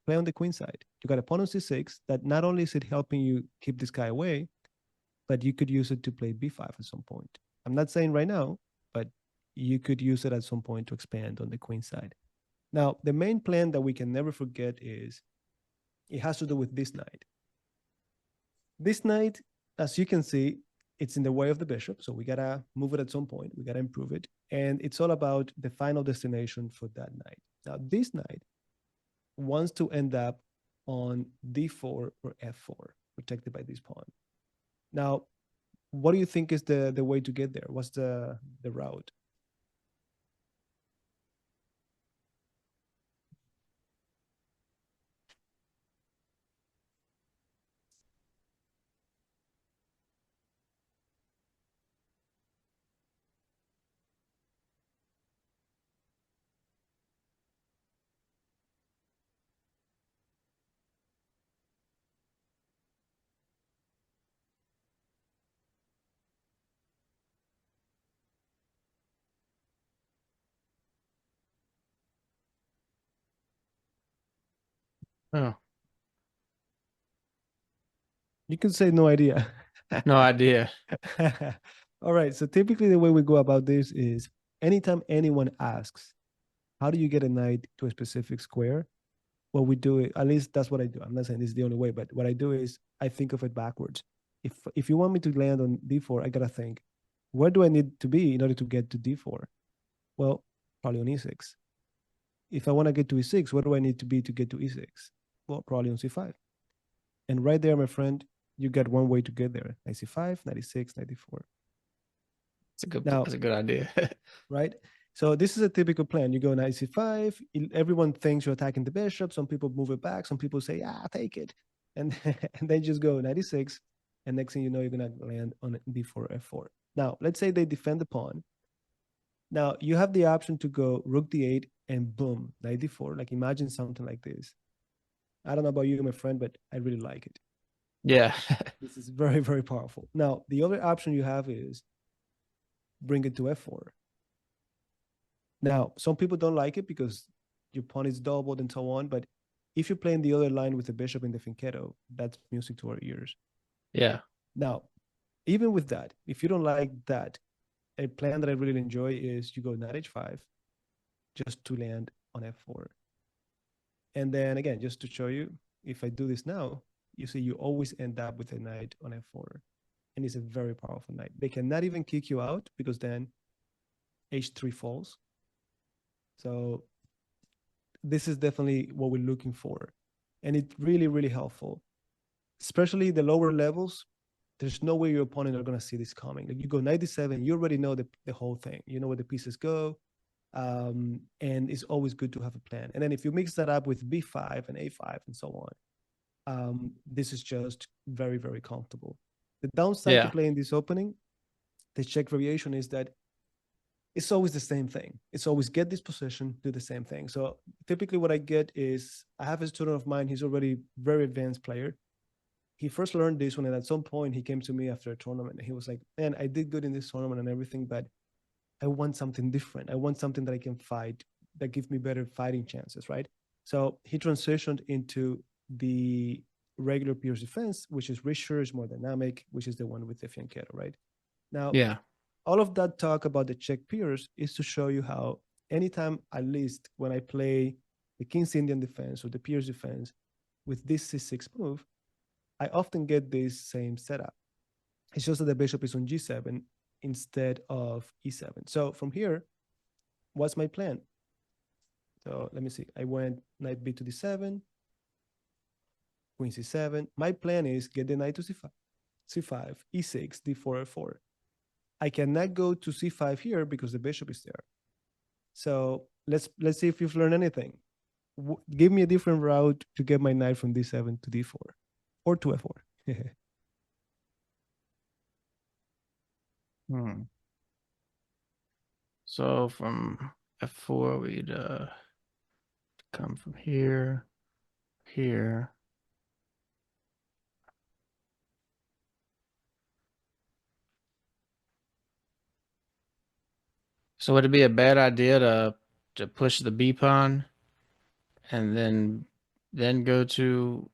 play on the queen side. You got a pawn on c6 that not only is it helping you keep this guy away, but you could use it to play b5 at some point. I'm not saying right now, but you could use it at some point to expand on the queen side. Now, the main plan that we can never forget is it has to do with this knight. This knight, as you can see, it's in the way of the bishop. So we got to move it at some point. We got to improve it. And it's all about the final destination for that knight. Now, this knight wants to end up on d4 or f4, protected by this pawn. Now, what do you think is the way to get there? What's the route? Oh, You can say no idea. no idea. All right. So typically, the way we go about this is anytime anyone asks, how do you get a knight to a specific square? What we do it, at least that's what I do. I'm not saying this is the only way, but what I do is I think of it backwards. If you want me to land on d4, I gotta think, where do I need to be in order to get to d4? Well, probably on e6. If I want to get to e6, where do I need to be to get to e6? Well, probably on c5. And right there, my friend, you got one way to get there: knight c5, knight e6, knight d4. Now, That's a good idea. right? So this is a typical plan. You go knight c5. Everyone thinks you're attacking the bishop. Some people move it back. Some people say, take it. And, and then just go knight e6. And next thing you know, you're going to land on d4, f4. Now, let's say they defend the pawn. Now, you have the option to go rook d8 and boom, knight d4. Like imagine something like this. I don't know about you, my friend, but I really like it. Yeah. This is very, very powerful. Now, the other option you have is bring it to f4. Now, some people don't like it because your pawn is doubled and so on. But if you're playing the other line with the bishop in the fianchetto, that's music to our ears. Yeah. Now, even with that, if you don't like that, a plan that I really enjoy is you go knight h5 just to land on f4. And then again, just to show you, if I do this now, you see you always end up with a knight on f4. And it's a very powerful knight. They cannot even kick you out because then h3 falls. So this is definitely what we're looking for. And it's really, really helpful, especially the lower levels. There's no way your opponent are going to see this coming. Like you go 97, you already know the whole thing. You know where the pieces go. And it's always good to have a plan. And then if you mix that up with b5 and a5 and so on, this is just very, very comfortable. The downside to Yeah. playing this opening, the check variation, is that it's always the same thing. It's always get this position, do the same thing. So typically what I get is I have a student of mine, he's already very advanced player. He first learned this one, and at some point he came to me after a tournament and he was like, man, I did good in this tournament and everything, but I want something different. I want something that I can fight, that gives me better fighting chances, right? So he transitioned into the regular Pirc Defense, which is richer, is more dynamic, which is the one with the fianchetto, right? Now, Yeah. all of that talk about the check Pirc is to show you how anytime, at least when I play the King's Indian defense or the Pirc defense with this c6 move, I often get this same setup. It's just that the bishop is on g7 instead of e7. So from here, what's my plan? So let me see. I went knight b to d7, queen c7. My plan is get the knight to c5, c5, e6, d4, f4. I cannot go to c5 here because the bishop is there. So let's see if you've learned anything. Give me a different route to get my knight from d7 to d4 or to f4. So from f4, we'd come from here, here. So would it be a bad idea to push the b pawn and then go to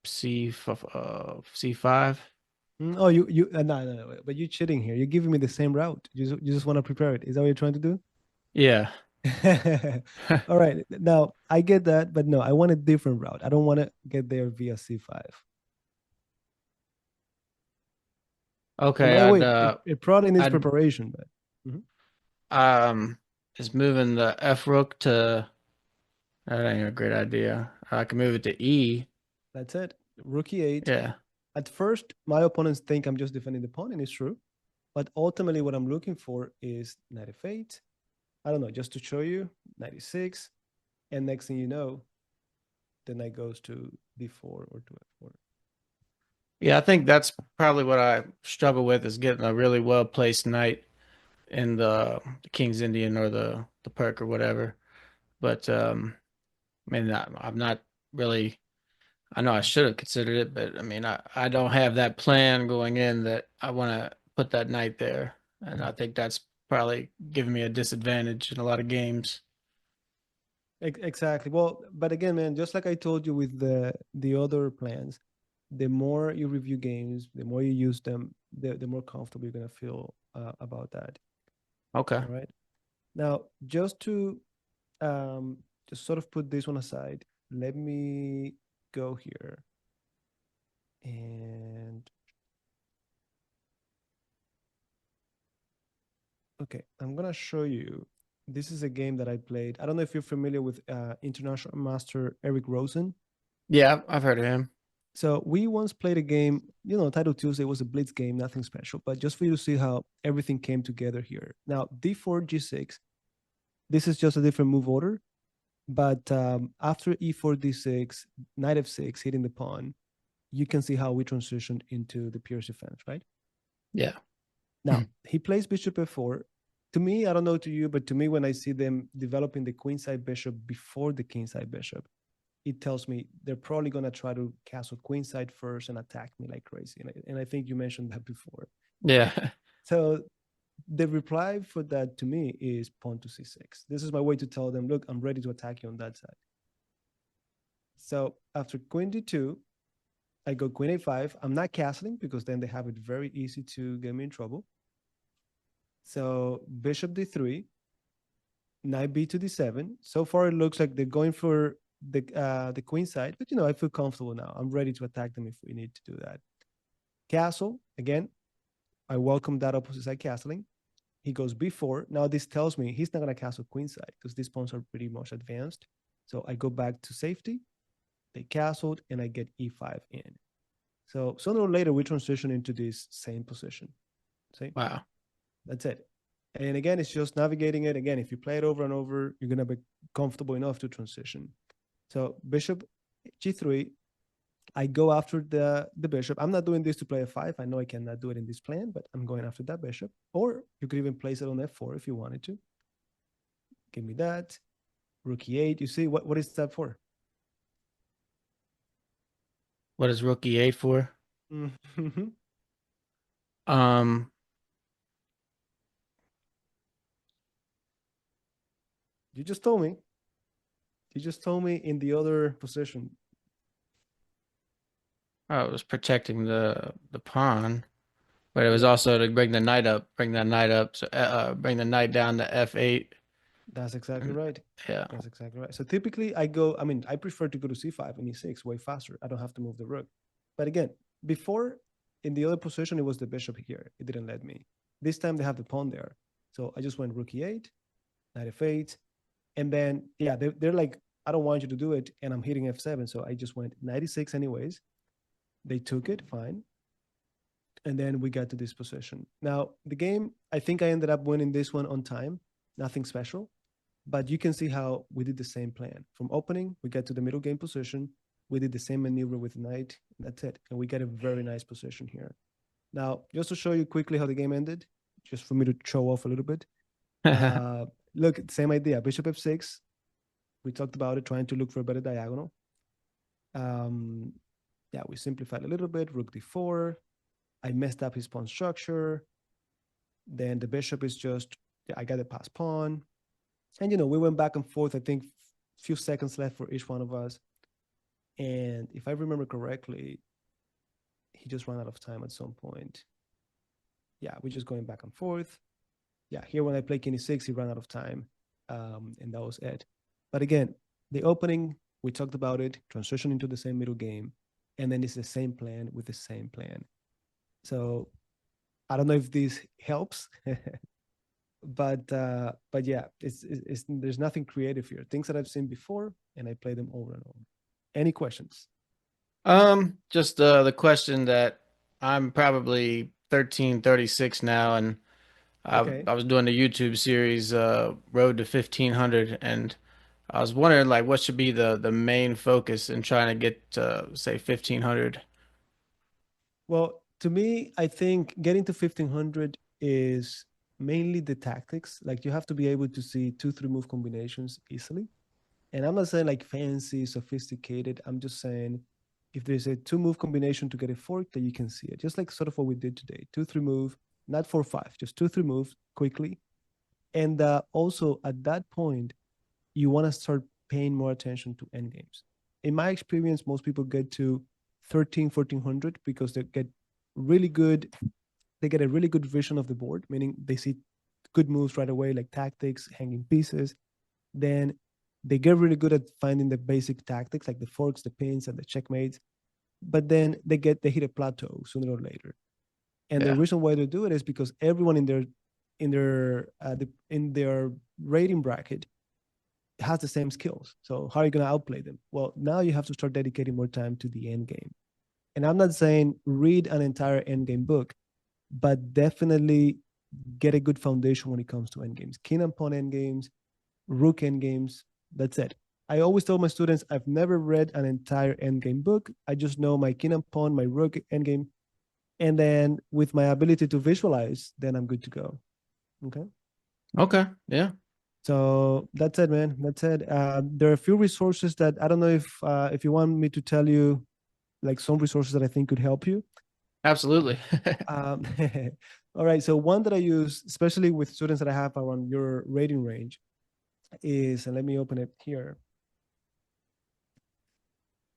c5? Oh, no, but you're cheating here. You're giving me the same route. You just want to prepare it. Is that what you're trying to do? Yeah. All right. Now I get that, but no, I want a different route. I don't want to get there via c5. And by Okay, the way, it probably needs I'd preparation, but is moving the f rook to that ain't a great idea. I can move it to e. that's it. Rook e8. Yeah. At first, my opponents think I'm just defending the pawn, and it's true. But ultimately, what I'm looking for is knight f8. I don't know, just to show you, knight e6. And next thing you know, the knight goes to d4 or to f4. Yeah, I think that's probably what I struggle with is getting a really well placed knight in the King's Indian or the Pirc or whatever. But I mean, I'm not really. I know I should have considered it, but I mean, I don't have that plan going in that I want to put that knight there, and I think that's probably giving me a disadvantage in a lot of games. Exactly. Well, but again, man, just like I told you with the other plans, the more you review games, the more you use them, the more comfortable you're gonna feel about that. Okay. All right. Now, just to just sort of put this one aside, let me go here and okay, I'm gonna show you. This is a game that I played. I don't know if you're familiar with international master Eric Rosen. Yeah, I've heard of him. So we once played a game, Title Tuesday was a blitz game, nothing special, but just for you to see how everything came together here. Now, d4, g6, this is just a different move order, but after e4, d6, knight f6, hitting the pawn, you can see how we transitioned into the Pirc defense, right? Yeah. Now, he plays bishop f4. To me, I don't know to you, but to me, when I see them developing the queenside bishop before the kingside bishop, it tells me they're probably going to try to castle queenside first and attack me like crazy. And I think you mentioned that before. Yeah. So the reply for that to me is pawn to c6. This is my way to tell them, look, I'm ready to attack you on that side. So after queen d2, I go queen a5. I'm not castling because then they have it very easy to get me in trouble. So bishop d3, knight b to d7. So far, it looks like they're going for the queen side, but I feel comfortable now. I'm ready to attack them if we need to do that. Castle again. I welcome that opposite side castling. He goes b4. Now this tells me he's not going to castle queen side because these pawns are pretty much advanced. So I go back to safety. They castled, and I get e5 in. So sooner or later we transition into this same position. See? Wow. That's it. And again, it's just navigating it. Again, if you play it over and over, you're going to be comfortable enough to transition. So bishop g3, I go after the bishop. I'm not doing this to play a5. I know I cannot do it in this plan, but I'm going after that bishop. Or you could even place it on f4 if you wanted to. Give me that. Rook e8. You see, what is that for? What is rook e8 for? Mm-hmm. Um, You just told me. You just told me in the other position. it was protecting the pawn, but it was Yeah. also to bring the knight up, bring that knight up, so bring the knight down to f8. That's exactly right. Yeah. That's exactly right. So typically I prefer to go to c5 and e6 way faster. I don't have to move the rook. But again, before in the other position, it was the bishop here. It didn't let me. This time they have the pawn there. So I just went rook e8, knight f8. And then, yeah, they're like, I don't want you to do it. And I'm hitting f7. So I just went 96 anyways. They took it, fine. And then we got to this position. Now, the game, I think I ended up winning this one on time. Nothing special. But you can see how we did the same plan. From opening, we get to the middle game position. We did the same maneuver with knight. That's it. And we get a very nice position here. Now, just to show you quickly how the game ended, just for me to show off a little bit. Look, same idea. Bishop f6. We talked about it, trying to look for a better diagonal. Yeah, we simplified a little bit. Rook d4. I messed up his pawn structure. Then the bishop is just, I got a pass pawn. And, we went back and forth, I think a few seconds left for each one of us. And if I remember correctly, he just ran out of time at some point. Yeah, we're just going back and forth. Yeah, here when I play king e6, he ran out of time. And that was it. But again, the opening, we talked about it, transition into the same middle game. And then it's the same plan with the same plan. So I don't know if this helps. But yeah, it's there's nothing creative here. Things that I've seen before, and I play them over and over. Any questions? Just the question that I'm probably 1336 now, and Okay. I was doing the YouTube series Road to 1500, and I was wondering like what should be the main focus in trying to get to say 1500. Well, to me, I think getting to 1500 is mainly the tactics. Like you have to be able to see 2-3 move combinations easily. And I'm not saying like fancy, sophisticated. I'm just saying if there's a 2 move combination to get a fork, that you can see it. Just like sort of what we did today. 2-3 move, not 4-5, just 2-3 moves quickly. And also at that point, you want to start paying more attention to endgames. In my experience, most people get to 1400 because they get really good. They get a really good vision of the board, meaning they see good moves right away, like tactics, hanging pieces. Then they get really good at finding the basic tactics, like the forks, the pins, and the checkmates. But then they hit a plateau sooner or later. And the Yeah. reason why they do it is because everyone in their rating bracket has the same skills. So how are you going to outplay them? Well, now you have to start dedicating more time to the end game. And I'm not saying read an entire end game book, but definitely get a good foundation when it comes to end games. King and pawn end games, rook end games. That's it. I always tell my students I've never read an entire end game book. I just know my king and pawn, my rook end game, and then with my ability to visualize, then I'm good to go. Okay. Okay. Yeah. So that's it, man. That's it. There are a few resources that I don't know if you want me to tell you, like some resources that I think could help you. Absolutely. Um, all right. So one that I use, especially with students that I have around your rating range, is, and let me open it here.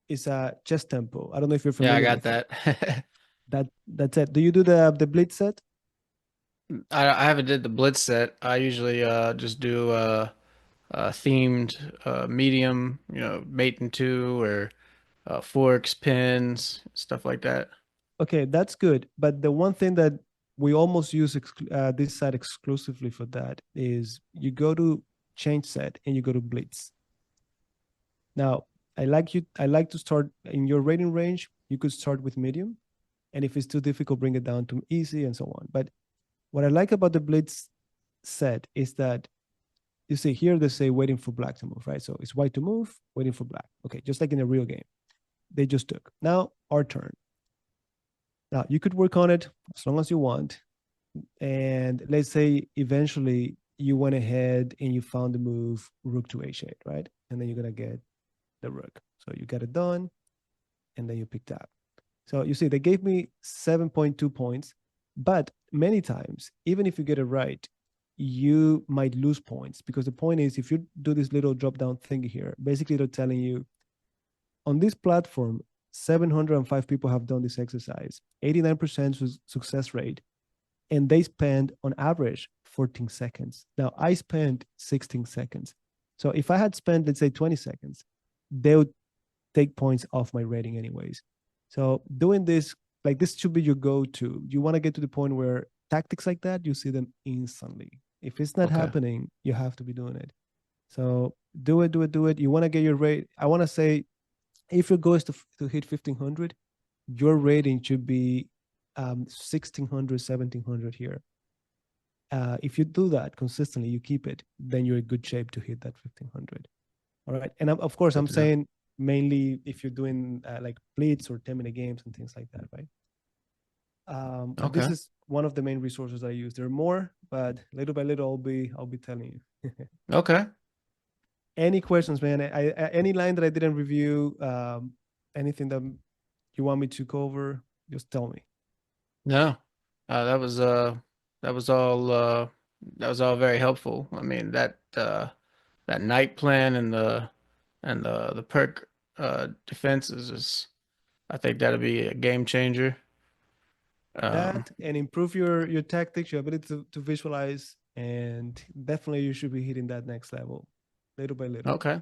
Is a chess tempo. I don't know if you're Yeah, I familiar got with it. that. That's it. Do you do the blitz set? I haven't did the blitz set. I usually just do themed medium, mate and two or forks, pins, stuff like that. Okay, that's good. But the one thing that we almost use this site exclusively for that is you go to change set and you go to blitz. Now, I like to start in your rating range. You could start with medium, and if it's too difficult, bring it down to easy and so on. But what I like about the blitz set is that you see here they say waiting for black to move, right? So it's white to move, waiting for black. Okay, just like in a real game. They just took. Now our turn. Now you could work on it as long as you want. And let's say eventually you went ahead and you found the move rook to h8, right? And then you're gonna get the rook. So you got it done, and then you picked up. So you see, they gave me 7.2 points, but many times, even if you get it right, you might lose points because the point is, if you do this little drop down thing here, basically they're telling you on this platform, 705 people have done this exercise, 89% success rate. and they spend on average 14 seconds. Now I spent 16 seconds. So if I had spent, let's say, 20 seconds, they would take points off my rating anyways. So doing this, like, this should be your go-to. You want to get to the point where tactics like that, you see them instantly. If it's not happening, you have to be doing it. So do it. You want to get your rate. I want to say, if your goal is to hit 1500, your rating should be 1600, 1700 here. If you do that consistently, you keep it, then you're in good shape to hit that 1500. All right. And of course, I'm saying mainly if you're doing like blitz or 10-minute games and things like that, right? But this is one of the main resources I use. There are more, but little by little, I'll be telling you. Okay. Any questions, man? Any line that I didn't review, anything that you want me to cover, just tell me. No, that was all very helpful. I mean, that night plan and the Pirc defense is I think that'll be a game changer. That and improve your tactics, your ability to visualize, and definitely you should be hitting that next level little by little. Okay.